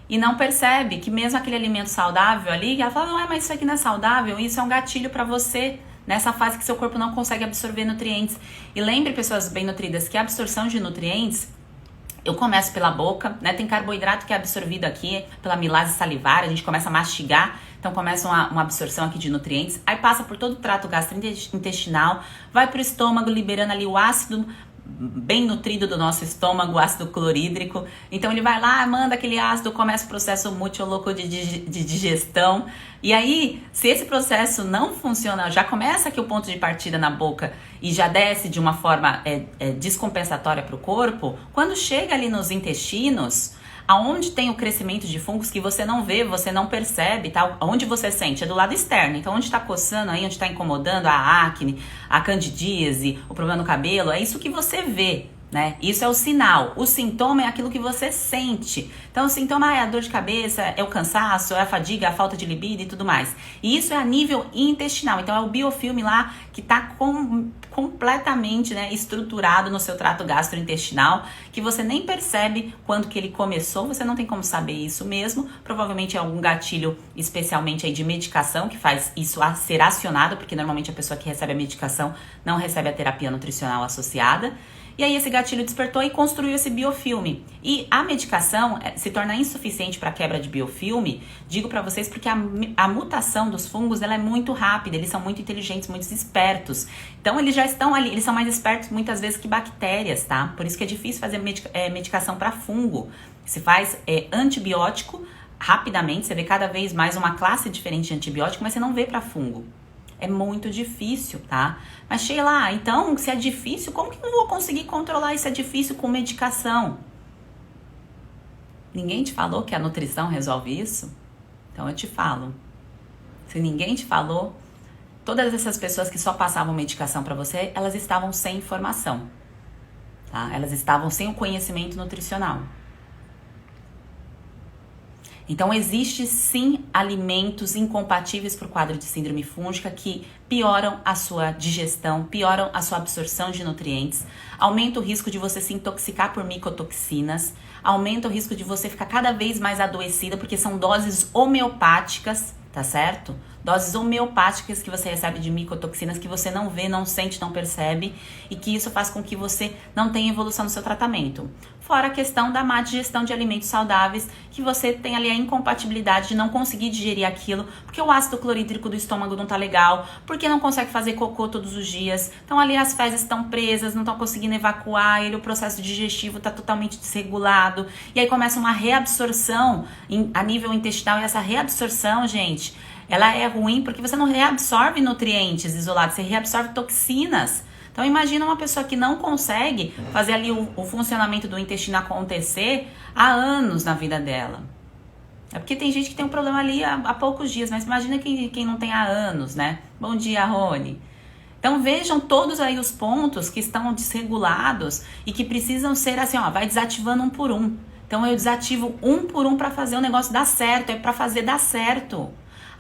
e não percebe que mesmo aquele alimento saudável ali, ela fala, não, mas isso aqui não é saudável, isso é um gatilho para você, nessa fase que seu corpo não consegue absorver nutrientes. E lembre, pessoas bem nutridas, que a absorção de nutrientes, eu começo pela boca, né? Tem carboidrato que é absorvido aqui pela amilase salivar, a gente começa a mastigar, então começa uma absorção aqui de nutrientes, aí passa por todo o trato gastrointestinal, vai para o estômago liberando ali o ácido bem nutrido do nosso estômago, o ácido clorídrico. Então ele vai lá, manda aquele ácido, começa o processo multiloco de digestão. E aí, se esse processo não funciona, já começa aqui o ponto de partida na boca e já desce de uma forma descompensatória para o corpo, quando chega ali nos intestinos, aonde tem o crescimento de fungos que você não vê, você não percebe, tá? Onde você sente? É do lado externo. Então, onde está coçando aí, onde está incomodando, a acne, a candidíase, o problema no cabelo, é isso que você vê, né? Isso é o sinal. O sintoma é aquilo que você sente. Então, o sintoma é a dor de cabeça, é o cansaço, é a fadiga, a falta de libido e tudo mais. E isso é a nível intestinal. Então, é o biofilme lá que está completamente, né, estruturado no seu trato gastrointestinal, que você nem percebe quando que ele começou, você não tem como saber isso mesmo. Provavelmente é algum gatilho, especialmente aí de medicação, que faz isso ser acionado, porque normalmente a pessoa que recebe a medicação não recebe a terapia nutricional associada. E aí esse gatilho despertou e construiu esse biofilme. E a medicação se torna insuficiente para a quebra de biofilme, digo para vocês, porque a mutação dos fungos ela é muito rápida, eles são muito inteligentes, muito espertos. Então eles já estão ali, eles são mais espertos muitas vezes que bactérias, tá? Por isso que é difícil fazer medicação para fungo. Se faz antibiótico rapidamente, você vê cada vez mais uma classe diferente de antibiótico, mas você não vê para fungo. É muito difícil, tá? Mas Sheila, então, se é difícil, como que eu vou conseguir controlar isso? É difícil com medicação. Ninguém te falou que a nutrição resolve isso? Então eu te falo. Se ninguém te falou, todas essas pessoas que só passavam medicação para você, elas estavam sem informação, tá? Elas estavam sem o conhecimento nutricional. Então, existe sim alimentos incompatíveis para o quadro de síndrome fúngica que pioram a sua digestão, pioram a sua absorção de nutrientes, aumenta o risco de você se intoxicar por micotoxinas, aumenta o risco de você ficar cada vez mais adoecida, porque são doses homeopáticas, tá certo? Doses homeopáticas que você recebe de micotoxinas que você não vê, não sente, não percebe, e que isso faz com que você não tenha evolução no seu tratamento. Fora a questão da má digestão de alimentos saudáveis, que você tem ali a incompatibilidade de não conseguir digerir aquilo, porque o ácido clorídrico do estômago não tá legal, porque não consegue fazer cocô todos os dias, então ali as fezes estão presas, não estão conseguindo evacuar, o processo digestivo tá totalmente desregulado, e aí começa uma reabsorção a nível intestinal, e essa reabsorção, gente, ela é ruim porque você não reabsorve nutrientes isolados, você reabsorve toxinas. Então imagina uma pessoa que não consegue fazer ali o funcionamento do intestino acontecer há anos na vida dela. É porque tem gente que tem um problema ali há poucos dias, mas imagina quem não tem há anos, né? Bom dia, Rony. Então vejam todos aí os pontos que estão desregulados e que precisam ser assim, ó, vai desativando um por um. Então eu desativo um por um para fazer o negócio dar certo, é para fazer dar certo.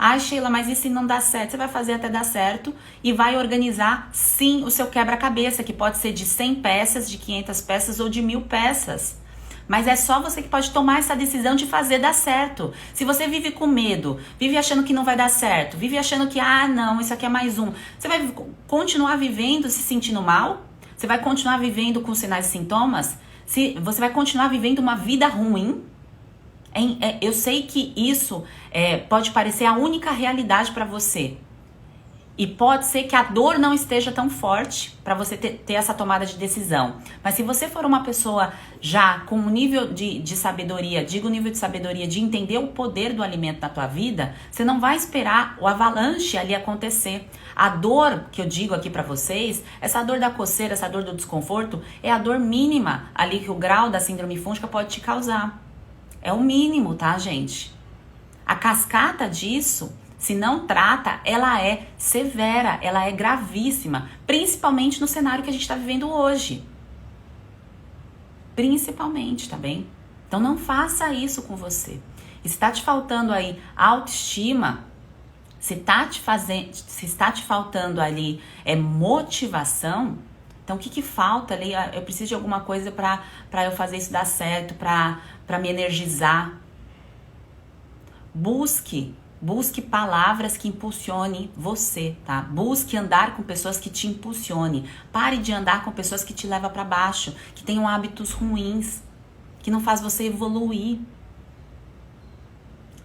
Ai, Sheila, mas e se não dá certo? Você vai fazer até dar certo e vai organizar, sim, o seu quebra-cabeça, que pode ser de 100 peças, de 500 peças ou de 1000 peças. Mas é só você que pode tomar essa decisão de fazer dar certo. Se você vive com medo, vive achando que não vai dar certo, vive achando que, não, isso aqui é mais um. Você vai continuar vivendo se sentindo mal? Você vai continuar vivendo com sinais e sintomas? Você vai continuar vivendo uma vida ruim? Eu sei que isso pode parecer a única realidade para você. E pode ser que a dor não esteja tão forte para você ter essa tomada de decisão. Mas se você for uma pessoa já com um nível de sabedoria, digo nível de sabedoria, de entender o poder do alimento na tua vida, você não vai esperar o avalanche ali acontecer. A dor que eu digo aqui para vocês, essa dor da coceira, essa dor do desconforto, é a dor mínima ali que o grau da síndrome fúngica pode te causar. É o mínimo, tá, gente? A cascata disso, se não trata, ela é severa, ela é gravíssima, principalmente no cenário que a gente está vivendo hoje. Principalmente, tá bem? Então não faça isso com você. E se está te faltando aí autoestima, se está te faltando ali motivação, então o que falta ali? Eu preciso de alguma coisa para eu fazer isso dar certo, para me energizar. Busque palavras que impulsionem você, tá? Busque andar com pessoas que te impulsionem. Pare de andar com pessoas que te levam para baixo, que tenham hábitos ruins, que não faz você evoluir.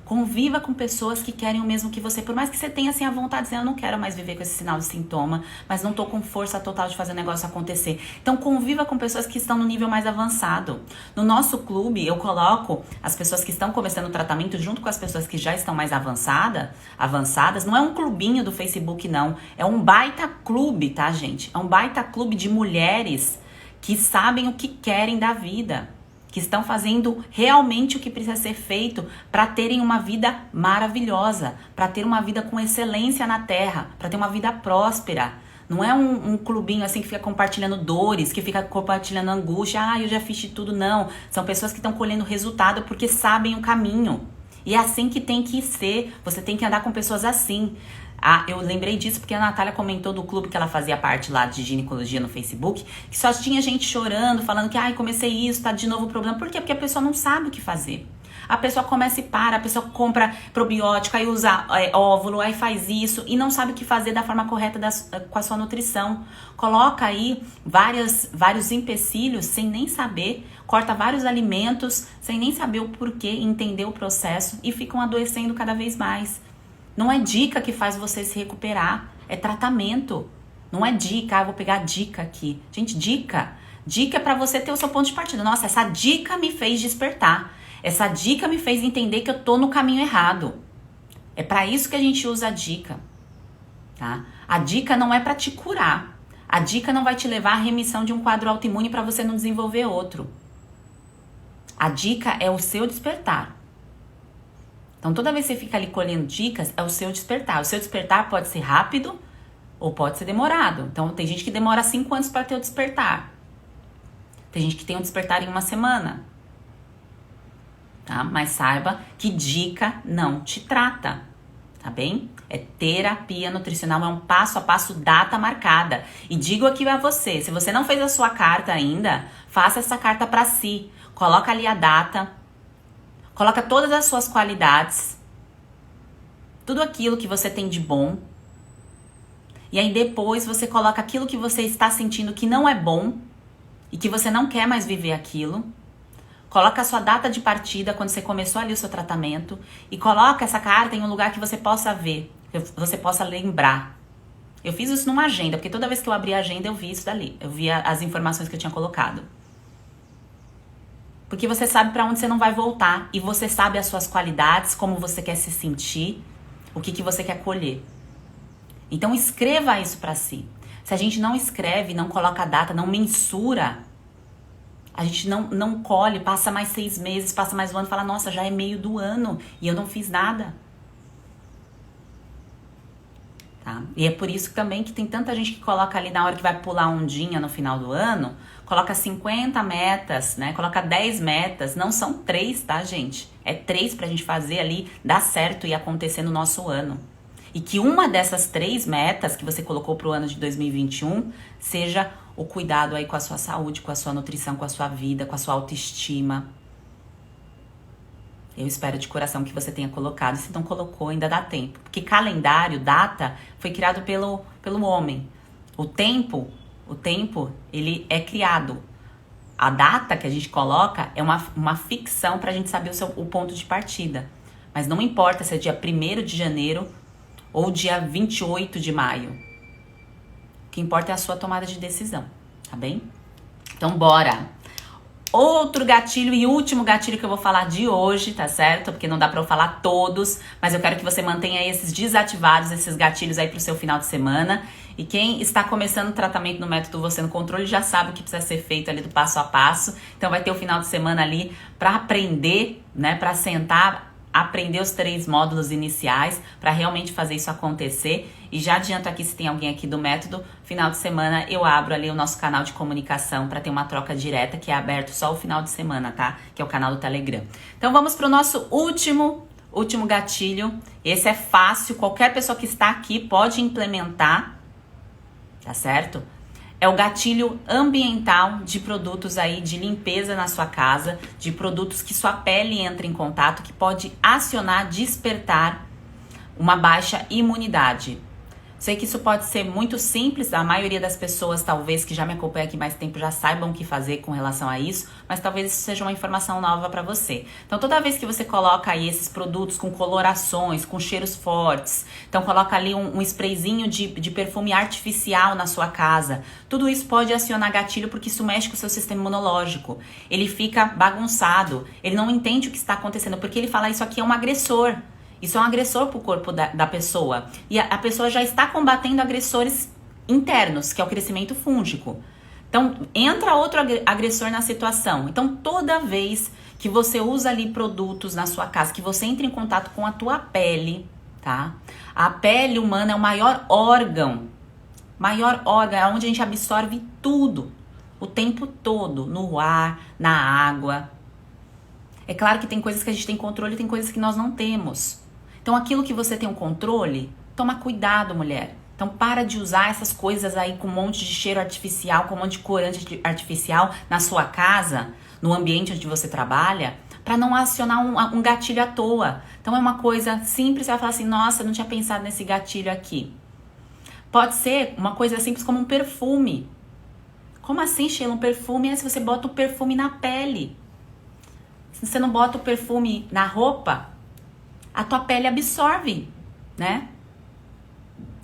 Conviva com pessoas que querem o mesmo que você. Por mais que você tenha assim a vontade de dizer, eu não quero mais viver com esse sinal de sintoma, mas não tô com força total de fazer o negócio acontecer. Então conviva com pessoas que estão no nível mais avançado. No nosso clube, eu coloco as pessoas que estão começando o tratamento junto com as pessoas que já estão mais avançadas. Não é um clubinho do Facebook, não. É um baita clube, tá, gente? É um baita clube de mulheres que sabem o que querem da vida, que estão fazendo realmente o que precisa ser feito para terem uma vida maravilhosa, para ter uma vida com excelência na Terra, para ter uma vida próspera. Não é um clubinho assim que fica compartilhando dores, que fica compartilhando angústia, eu já fiz de tudo, não. São pessoas que estão colhendo resultado porque sabem o caminho. E é assim que tem que ser, você tem que andar com pessoas assim. Eu lembrei disso porque a Natália comentou do clube que ela fazia parte lá de ginecologia no Facebook, que só tinha gente chorando, falando que comecei isso, tá de novo o problema. Por quê? Porque a pessoa não sabe o que fazer. A pessoa começa e para, a pessoa compra probiótico, aí usa óvulo, aí faz isso e não sabe o que fazer da forma correta com a sua nutrição. Coloca aí vários empecilhos sem nem saber, corta vários alimentos sem nem saber o porquê, entender o processo e ficam adoecendo cada vez mais. Não é dica que faz você se recuperar, é tratamento. Não é dica, eu vou pegar a dica aqui. Gente, dica é pra você ter o seu ponto de partida. Nossa, essa dica me fez despertar. Essa dica me fez entender que eu tô no caminho errado. É pra isso que a gente usa a dica. tá? A dica não é para te curar. A dica não vai te levar à remissão de um quadro autoimune para você não desenvolver outro. A dica é o seu despertar. Então, toda vez que você fica ali colhendo dicas, é o seu despertar. O seu despertar pode ser rápido ou pode ser demorado. Então, tem gente que demora 5 anos para ter o despertar. Tem gente que tem um despertar em 1 semana. Tá? Mas saiba que dica não te trata. Tá bem? É terapia nutricional, é um passo a passo, data marcada. E digo aqui a você, se você não fez a sua carta ainda, faça essa carta para si. Coloca ali a data, coloca todas as suas qualidades, tudo aquilo que você tem de bom. E aí depois você coloca aquilo que você está sentindo que não é bom e que você não quer mais viver aquilo. Coloca a sua data de partida, quando você começou ali o seu tratamento, e coloca essa carta em um lugar que você possa ver, que você possa lembrar. Eu fiz isso numa agenda, porque toda vez que eu abri a agenda eu vi isso dali, eu via as informações que eu tinha colocado. Porque você sabe para onde você não vai voltar, e você sabe as suas qualidades, como você quer se sentir, o que você quer colher. Então escreva isso para si. Se a gente não escreve, não coloca a data, não mensura, a gente não colhe, passa mais 6 meses, passa mais 1 ano, fala, nossa, já é meio do ano e eu não fiz nada. Tá? E é por isso também que tem tanta gente que coloca ali na hora que vai pular ondinha no final do ano, coloca 50 metas, né? Coloca 10 metas, não são 3, tá, gente? É 3 pra gente fazer ali, dar certo e acontecer no nosso ano. E que uma dessas 3 metas que você colocou pro ano de 2021 seja o cuidado aí com a sua saúde, com a sua nutrição, com a sua vida, com a sua autoestima. Eu espero de coração que você tenha colocado. Se não colocou, ainda dá tempo. Porque calendário, data, foi criado pelo homem. O tempo, ele é criado. A data que a gente coloca é uma ficção pra gente saber o ponto de partida. Mas não importa se é dia 1º de janeiro ou dia 28 de maio. O que importa é a sua tomada de decisão, tá bem? Então, bora! Outro gatilho e último gatilho que eu vou falar de hoje, tá certo? Porque não dá pra eu falar todos, mas eu quero que você mantenha esses desativados, esses gatilhos aí pro seu final de semana. E quem está começando o tratamento no método Você no Controle já sabe o que precisa ser feito ali do passo a passo. Então vai ter o final de semana ali pra aprender, né? Pra sentar, aprender os 3 módulos iniciais para realmente fazer isso acontecer. E já adianto aqui, se tem alguém aqui do método, final de semana eu abro ali o nosso canal de comunicação para ter uma troca direta, que é aberto só o final de semana, tá? Que é o canal do Telegram. Então vamos pro nosso último gatilho. Esse é fácil, qualquer pessoa que está aqui pode implementar, tá certo? É o gatilho ambiental de produtos aí de limpeza na sua casa, de produtos que sua pele entra em contato, que pode acionar, despertar uma baixa imunidade. Sei que isso pode ser muito simples, a maioria das pessoas, talvez, que já me acompanham aqui mais tempo, já saibam o que fazer com relação a isso, mas talvez isso seja uma informação nova para você. Então, toda vez que você coloca aí esses produtos com colorações, com cheiros fortes, então coloca ali um sprayzinho de perfume artificial na sua casa, tudo isso pode acionar gatilho porque isso mexe com o seu sistema imunológico. Ele fica bagunçado, ele não entende o que está acontecendo, porque ele fala, isso aqui é um agressor. Isso é um agressor para o corpo da pessoa. E a pessoa já está combatendo agressores internos, que é o crescimento fúngico. Então, entra outro agressor na situação. Então, toda vez que você usa ali produtos na sua casa, que você entra em contato com a tua pele, tá? A pele humana é o maior órgão. É onde a gente absorve tudo. O tempo todo. No ar, na água. É claro que tem coisas que a gente tem controle e tem coisas que nós não temos. Então, aquilo que você tem um controle, toma cuidado, mulher. Então, para de usar essas coisas aí com um monte de cheiro artificial, com um monte de corante artificial na sua casa, no ambiente onde você trabalha, para não acionar um gatilho à toa. Então, é uma coisa simples, você vai falar assim, nossa, não tinha pensado nesse gatilho aqui. Pode ser uma coisa simples como um perfume. Como assim, Sheila? Um perfume é se você bota o perfume na pele. Se você não bota o perfume na roupa, a tua pele absorve, né?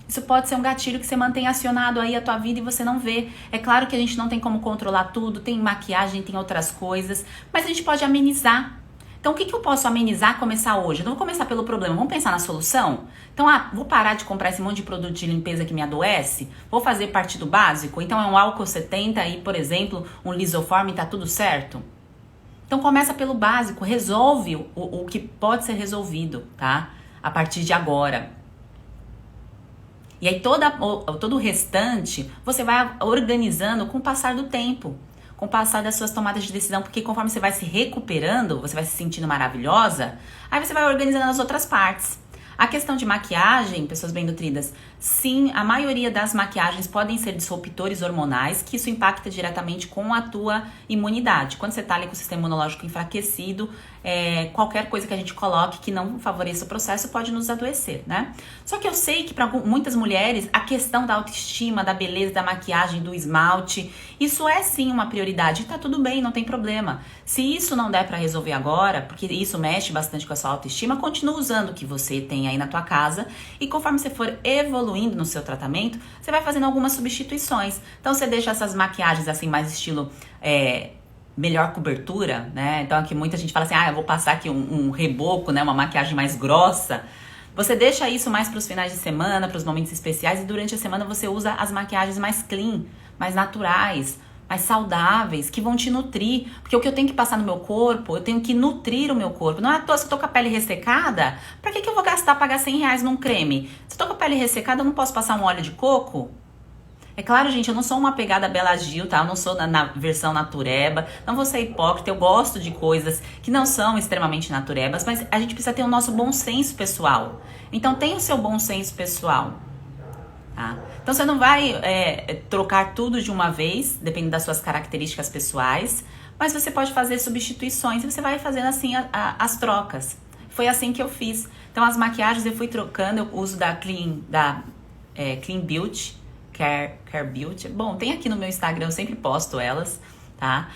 Isso pode ser um gatilho que você mantém acionado aí a tua vida e você não vê. É claro que a gente não tem como controlar tudo, tem maquiagem, tem outras coisas, mas a gente pode amenizar. Então, o que eu posso amenizar, começar hoje? Eu não vou começar pelo problema, vamos pensar na solução? Então, vou parar de comprar esse monte de produto de limpeza que me adoece? Vou fazer parte do básico? Então, é um álcool 70 e, por exemplo, um lisoform e tá tudo certo? Então, começa pelo básico, resolve o que pode ser resolvido, tá? A partir de agora. E aí, todo o restante, você vai organizando com o passar do tempo. Com o passar das suas tomadas de decisão, porque conforme você vai se recuperando, você vai se sentindo maravilhosa, aí você vai organizando as outras partes. A questão de maquiagem, pessoas bem nutridas, sim, a maioria das maquiagens podem ser disruptores hormonais, que isso impacta diretamente com a tua imunidade. Quando você está ali com o sistema imunológico enfraquecido, qualquer coisa que a gente coloque que não favoreça o processo pode nos adoecer, né? Só que eu sei que para muitas mulheres, a questão da autoestima, da beleza, da maquiagem, do esmalte, isso é sim uma prioridade e tá tudo bem, não tem problema. Se isso não der para resolver agora, porque isso mexe bastante com a sua autoestima, continua usando o que você tem aí na tua casa e conforme você for evoluindo no seu tratamento, você vai fazendo algumas substituições. Então você deixa essas maquiagens assim mais estilo melhor cobertura, né? Então aqui muita gente fala assim, eu vou passar aqui um reboco, né? Uma maquiagem mais grossa. Você deixa isso mais para os finais de semana, para os momentos especiais e durante a semana você usa as maquiagens mais clean, mais naturais, mais saudáveis, que vão te nutrir. Porque o que eu tenho que passar no meu corpo, eu tenho que nutrir o meu corpo. Não é à toa, se eu tô com a pele ressecada, pra que eu vou pagar R$100 num creme? Se eu tô com a pele ressecada, eu não posso passar um óleo de coco? É claro, gente, eu não sou uma pegada Bela Gil, tá? Eu não sou na versão natureba, não vou ser hipócrita, eu gosto de coisas que não são extremamente naturebas, mas a gente precisa ter o nosso bom senso pessoal. Então, tenha o seu bom senso pessoal, tá? Então, você não vai trocar tudo de uma vez, dependendo das suas características pessoais, mas você pode fazer substituições e você vai fazendo assim as trocas. Foi assim que eu fiz. Então, as maquiagens eu fui trocando, eu uso da Clean Beauty, Care Beauty. Bom, tem aqui no meu Instagram, eu sempre posto elas, tá?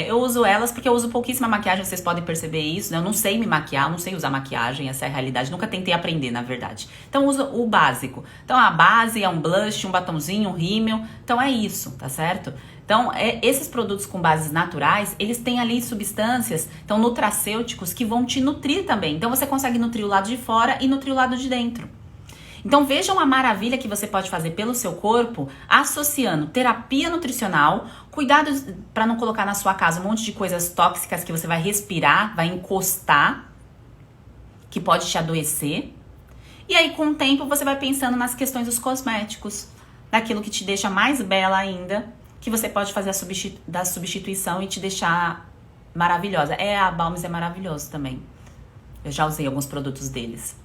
Eu uso elas porque eu uso pouquíssima maquiagem, vocês podem perceber isso, né? Eu não sei me maquiar, eu não sei usar maquiagem, essa é a realidade. Nunca tentei aprender, na verdade. Então, eu uso o básico. Então, a base é um blush, um batonzinho, um rímel. Então, é isso, tá certo? Então, esses produtos com bases naturais, eles têm ali substâncias, então, nutracêuticos, que vão te nutrir também. Então, você consegue nutrir o lado de fora e nutrir o lado de dentro. Então vejam a maravilha que você pode fazer pelo seu corpo associando terapia nutricional, cuidado para não colocar na sua casa um monte de coisas tóxicas que você vai respirar, vai encostar, que pode te adoecer. E aí com o tempo você vai pensando nas questões dos cosméticos, daquilo que te deixa mais bela ainda, que você pode fazer da substituição e te deixar maravilhosa. A Balms é maravilhoso também. Eu já usei alguns produtos deles.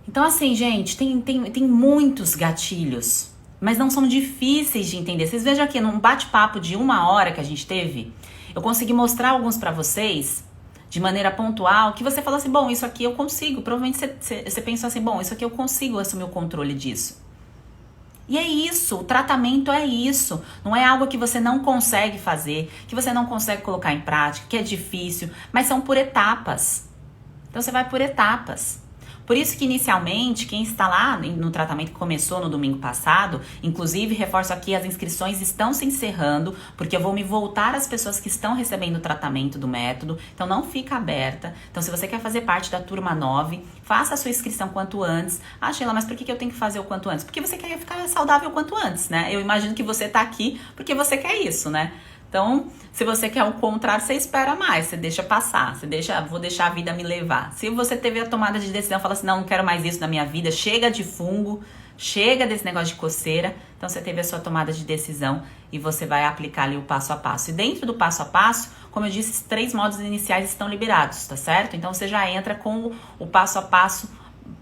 Então, assim, gente, tem muitos gatilhos, mas não são difíceis de entender. Vocês vejam aqui, num bate-papo de 1 hora que a gente teve, eu consegui mostrar alguns pra vocês, de maneira pontual, que você falou assim, bom, isso aqui eu consigo. Provavelmente você pensou assim, bom, isso aqui eu consigo assumir o controle disso. E é isso, o tratamento é isso. Não é algo que você não consegue fazer, que você não consegue colocar em prática, que é difícil, mas são por etapas. Então, você vai por etapas. Por isso que inicialmente, quem está lá no tratamento que começou no domingo passado, inclusive reforço aqui, as inscrições estão se encerrando, porque eu vou me voltar às pessoas que estão recebendo o tratamento do método, então não fica aberta. Então se você quer fazer parte da turma 9, faça a sua inscrição quanto antes. Sheila, mas por que eu tenho que fazer o quanto antes? Porque você quer ficar saudável o quanto antes, né? Eu imagino que você está aqui porque você quer isso, né? Então, se você quer o contrário, você espera mais, você deixa passar, vou deixar a vida me levar. Se você teve a tomada de decisão, fala assim, não quero mais isso na minha vida, chega de fungo, chega desse negócio de coceira, então você teve a sua tomada de decisão e você vai aplicar ali o passo a passo. E dentro do passo a passo, como eu disse, os 3 modos iniciais estão liberados, tá certo? Então você já entra com o passo a passo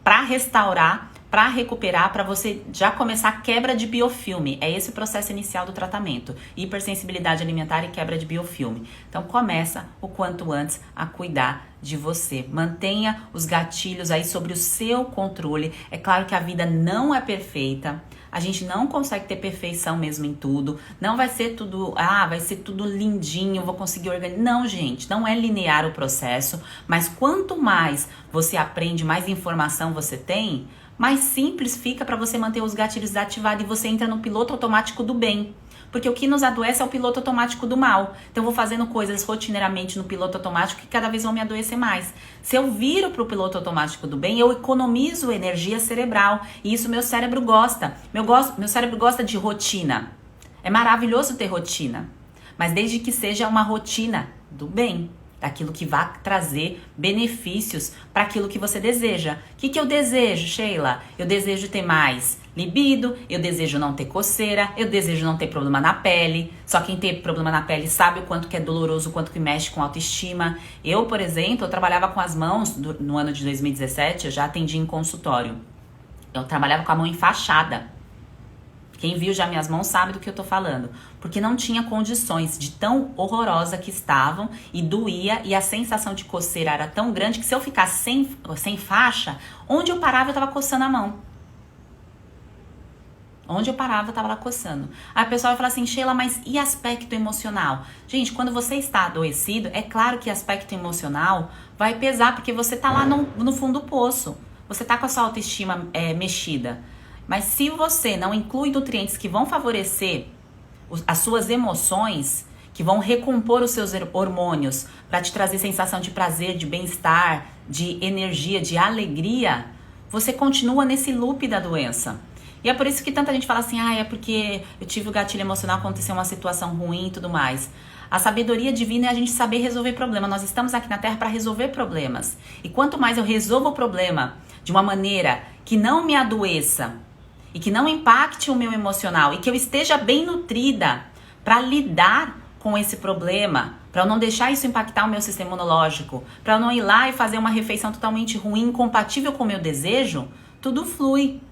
para restaurar, para recuperar, para você já começar a quebra de biofilme. É esse o processo inicial do tratamento. Hipersensibilidade alimentar e quebra de biofilme. Então começa o quanto antes a cuidar de você. Mantenha os gatilhos aí sobre o seu controle. É claro que a vida não é perfeita. A gente não consegue ter perfeição mesmo em tudo. Não vai ser tudo, vai ser tudo lindinho, vou conseguir organizar. Não, gente, não é linear o processo. Mas quanto mais você aprende, mais informação você tem, mais simples fica para você manter os gatilhos ativados e você entra no piloto automático do bem. Porque o que nos adoece é o piloto automático do mal. Então eu vou fazendo coisas rotineiramente no piloto automático que cada vez vão me adoecer mais. Se eu viro para o piloto automático do bem, eu economizo energia cerebral. E isso meu cérebro gosta. Meu cérebro gosta de rotina. É maravilhoso ter rotina. Mas desde que seja uma rotina do bem. Daquilo que vai trazer benefícios para aquilo que você deseja. O que eu desejo, Sheila? Eu desejo ter mais libido, eu desejo não ter coceira, eu desejo não ter problema na pele. Só quem tem problema na pele sabe o quanto que é doloroso, o quanto que mexe com autoestima. Eu, por exemplo, eu trabalhava com as mãos no ano de 2017, eu já atendi em consultório. Eu trabalhava com a mão enfaixada. Quem viu já minhas mãos sabe do que eu tô falando. Porque não tinha condições de tão horrorosa que estavam e doía e a sensação de coceira era tão grande que se eu ficasse sem faixa, onde eu parava eu tava coçando a mão. Onde eu parava eu tava lá coçando. Aí a pessoa vai falar assim, Sheila, mas e aspecto emocional? Gente, quando você está adoecido, é claro que aspecto emocional vai pesar porque você tá lá no fundo do poço. Você tá com a sua autoestima mexida. Mas se você não inclui nutrientes que vão favorecer as suas emoções, que vão recompor os seus hormônios para te trazer sensação de prazer, de bem-estar, de energia, de alegria, você continua nesse loop da doença. E é por isso que tanta gente fala assim, é porque eu tive o gatilho emocional, aconteceu uma situação ruim e tudo mais. A sabedoria divina é a gente saber resolver problema. Nós estamos aqui na Terra para resolver problemas. E quanto mais eu resolvo o problema de uma maneira que não me adoeça, e que não impacte o meu emocional e que eu esteja bem nutrida para lidar com esse problema, para eu não deixar isso impactar o meu sistema imunológico, para eu não ir lá e fazer uma refeição totalmente ruim, incompatível com o meu desejo, tudo flui.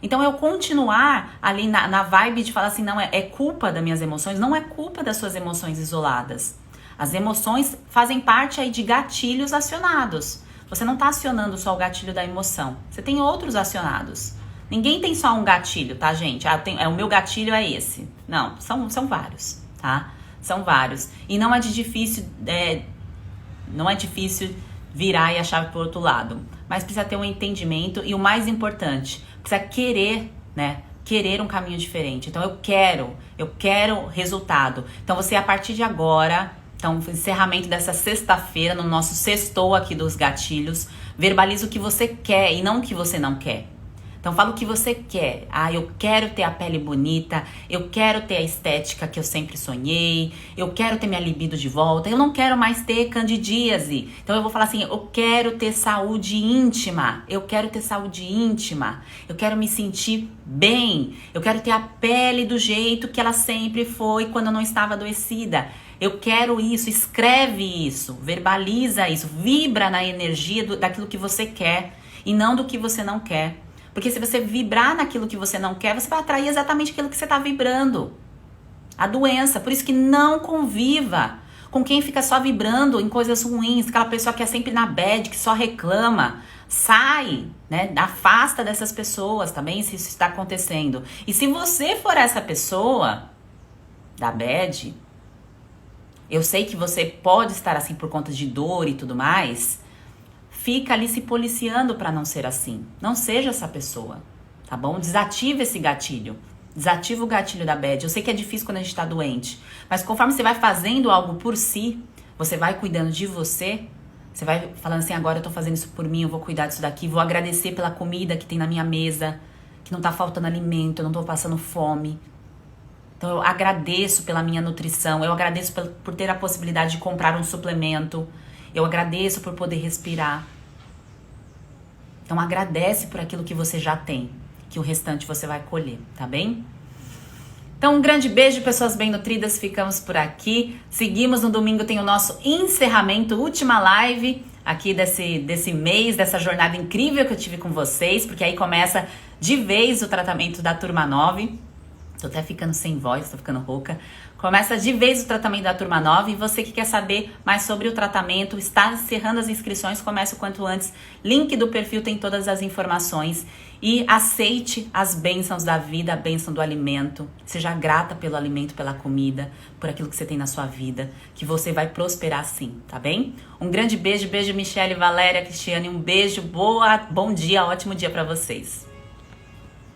Então eu continuar ali na vibe de falar assim, não, é culpa das minhas emoções, não é culpa das suas emoções isoladas. As emoções fazem parte aí de gatilhos acionados. Você não está acionando só o gatilho da emoção. Você tem outros acionados. Ninguém tem só um gatilho, tá, gente? O meu gatilho é esse. Não, são vários, tá? São vários. E não é difícil virar e achar pro outro lado. Mas precisa ter um entendimento e o mais importante, precisa querer, né? Querer um caminho diferente. Então eu quero resultado. Então você, a partir de agora... Então, encerramento dessa sexta-feira, no nosso sextou aqui dos gatilhos, verbaliza o que você quer e não o que você não quer. Então, fala o que você quer. Eu quero ter a pele bonita, eu quero ter a estética que eu sempre sonhei, eu quero ter minha libido de volta, eu não quero mais ter candidíase. Então, eu vou falar assim, eu quero ter saúde íntima, eu quero me sentir bem, eu quero ter a pele do jeito que ela sempre foi quando eu não estava adoecida. Eu quero isso, escreve isso, verbaliza isso, vibra na energia daquilo que você quer e não do que você não quer. Porque se você vibrar naquilo que você não quer, você vai atrair exatamente aquilo que você está vibrando. A doença. Por isso que não conviva com quem fica só vibrando em coisas ruins, aquela pessoa que é sempre na bad, que só reclama. Sai, né? Afasta dessas pessoas também, se isso está acontecendo. E se você for essa pessoa da bad... Eu sei que você pode estar assim por conta de dor e tudo mais. Fica ali se policiando para não ser assim. Não seja essa pessoa, tá bom? Desativa esse gatilho. Desativa o gatilho da bad. Eu sei que é difícil quando a gente tá doente. Mas conforme você vai fazendo algo por si, você vai cuidando de você. Você vai falando assim, agora eu tô fazendo isso por mim, eu vou cuidar disso daqui. Vou agradecer pela comida que tem na minha mesa. Que não tá faltando alimento, eu não tô passando fome. Então eu agradeço pela minha nutrição, eu agradeço por ter a possibilidade de comprar um suplemento, eu agradeço por poder respirar. Então agradece por aquilo que você já tem, que o restante você vai colher, tá bem? Então um grande beijo, pessoas bem nutridas, ficamos por aqui. Seguimos no domingo, tem o nosso encerramento, última live aqui desse mês, dessa jornada incrível que eu tive com vocês, porque aí começa de vez o tratamento da turma 9. Tô até ficando sem voz, tô ficando rouca. Começa de vez o tratamento da turma 9 e você que quer saber mais sobre o tratamento, está encerrando as inscrições, comece o quanto antes. Link do perfil tem todas as informações. E aceite as bênçãos da vida, a bênção do alimento. Seja grata pelo alimento, pela comida, por aquilo que você tem na sua vida, que você vai prosperar sim, tá bem? Um grande beijo, beijo Michele, Valéria, Cristiane, um beijo, bom dia, ótimo dia pra vocês.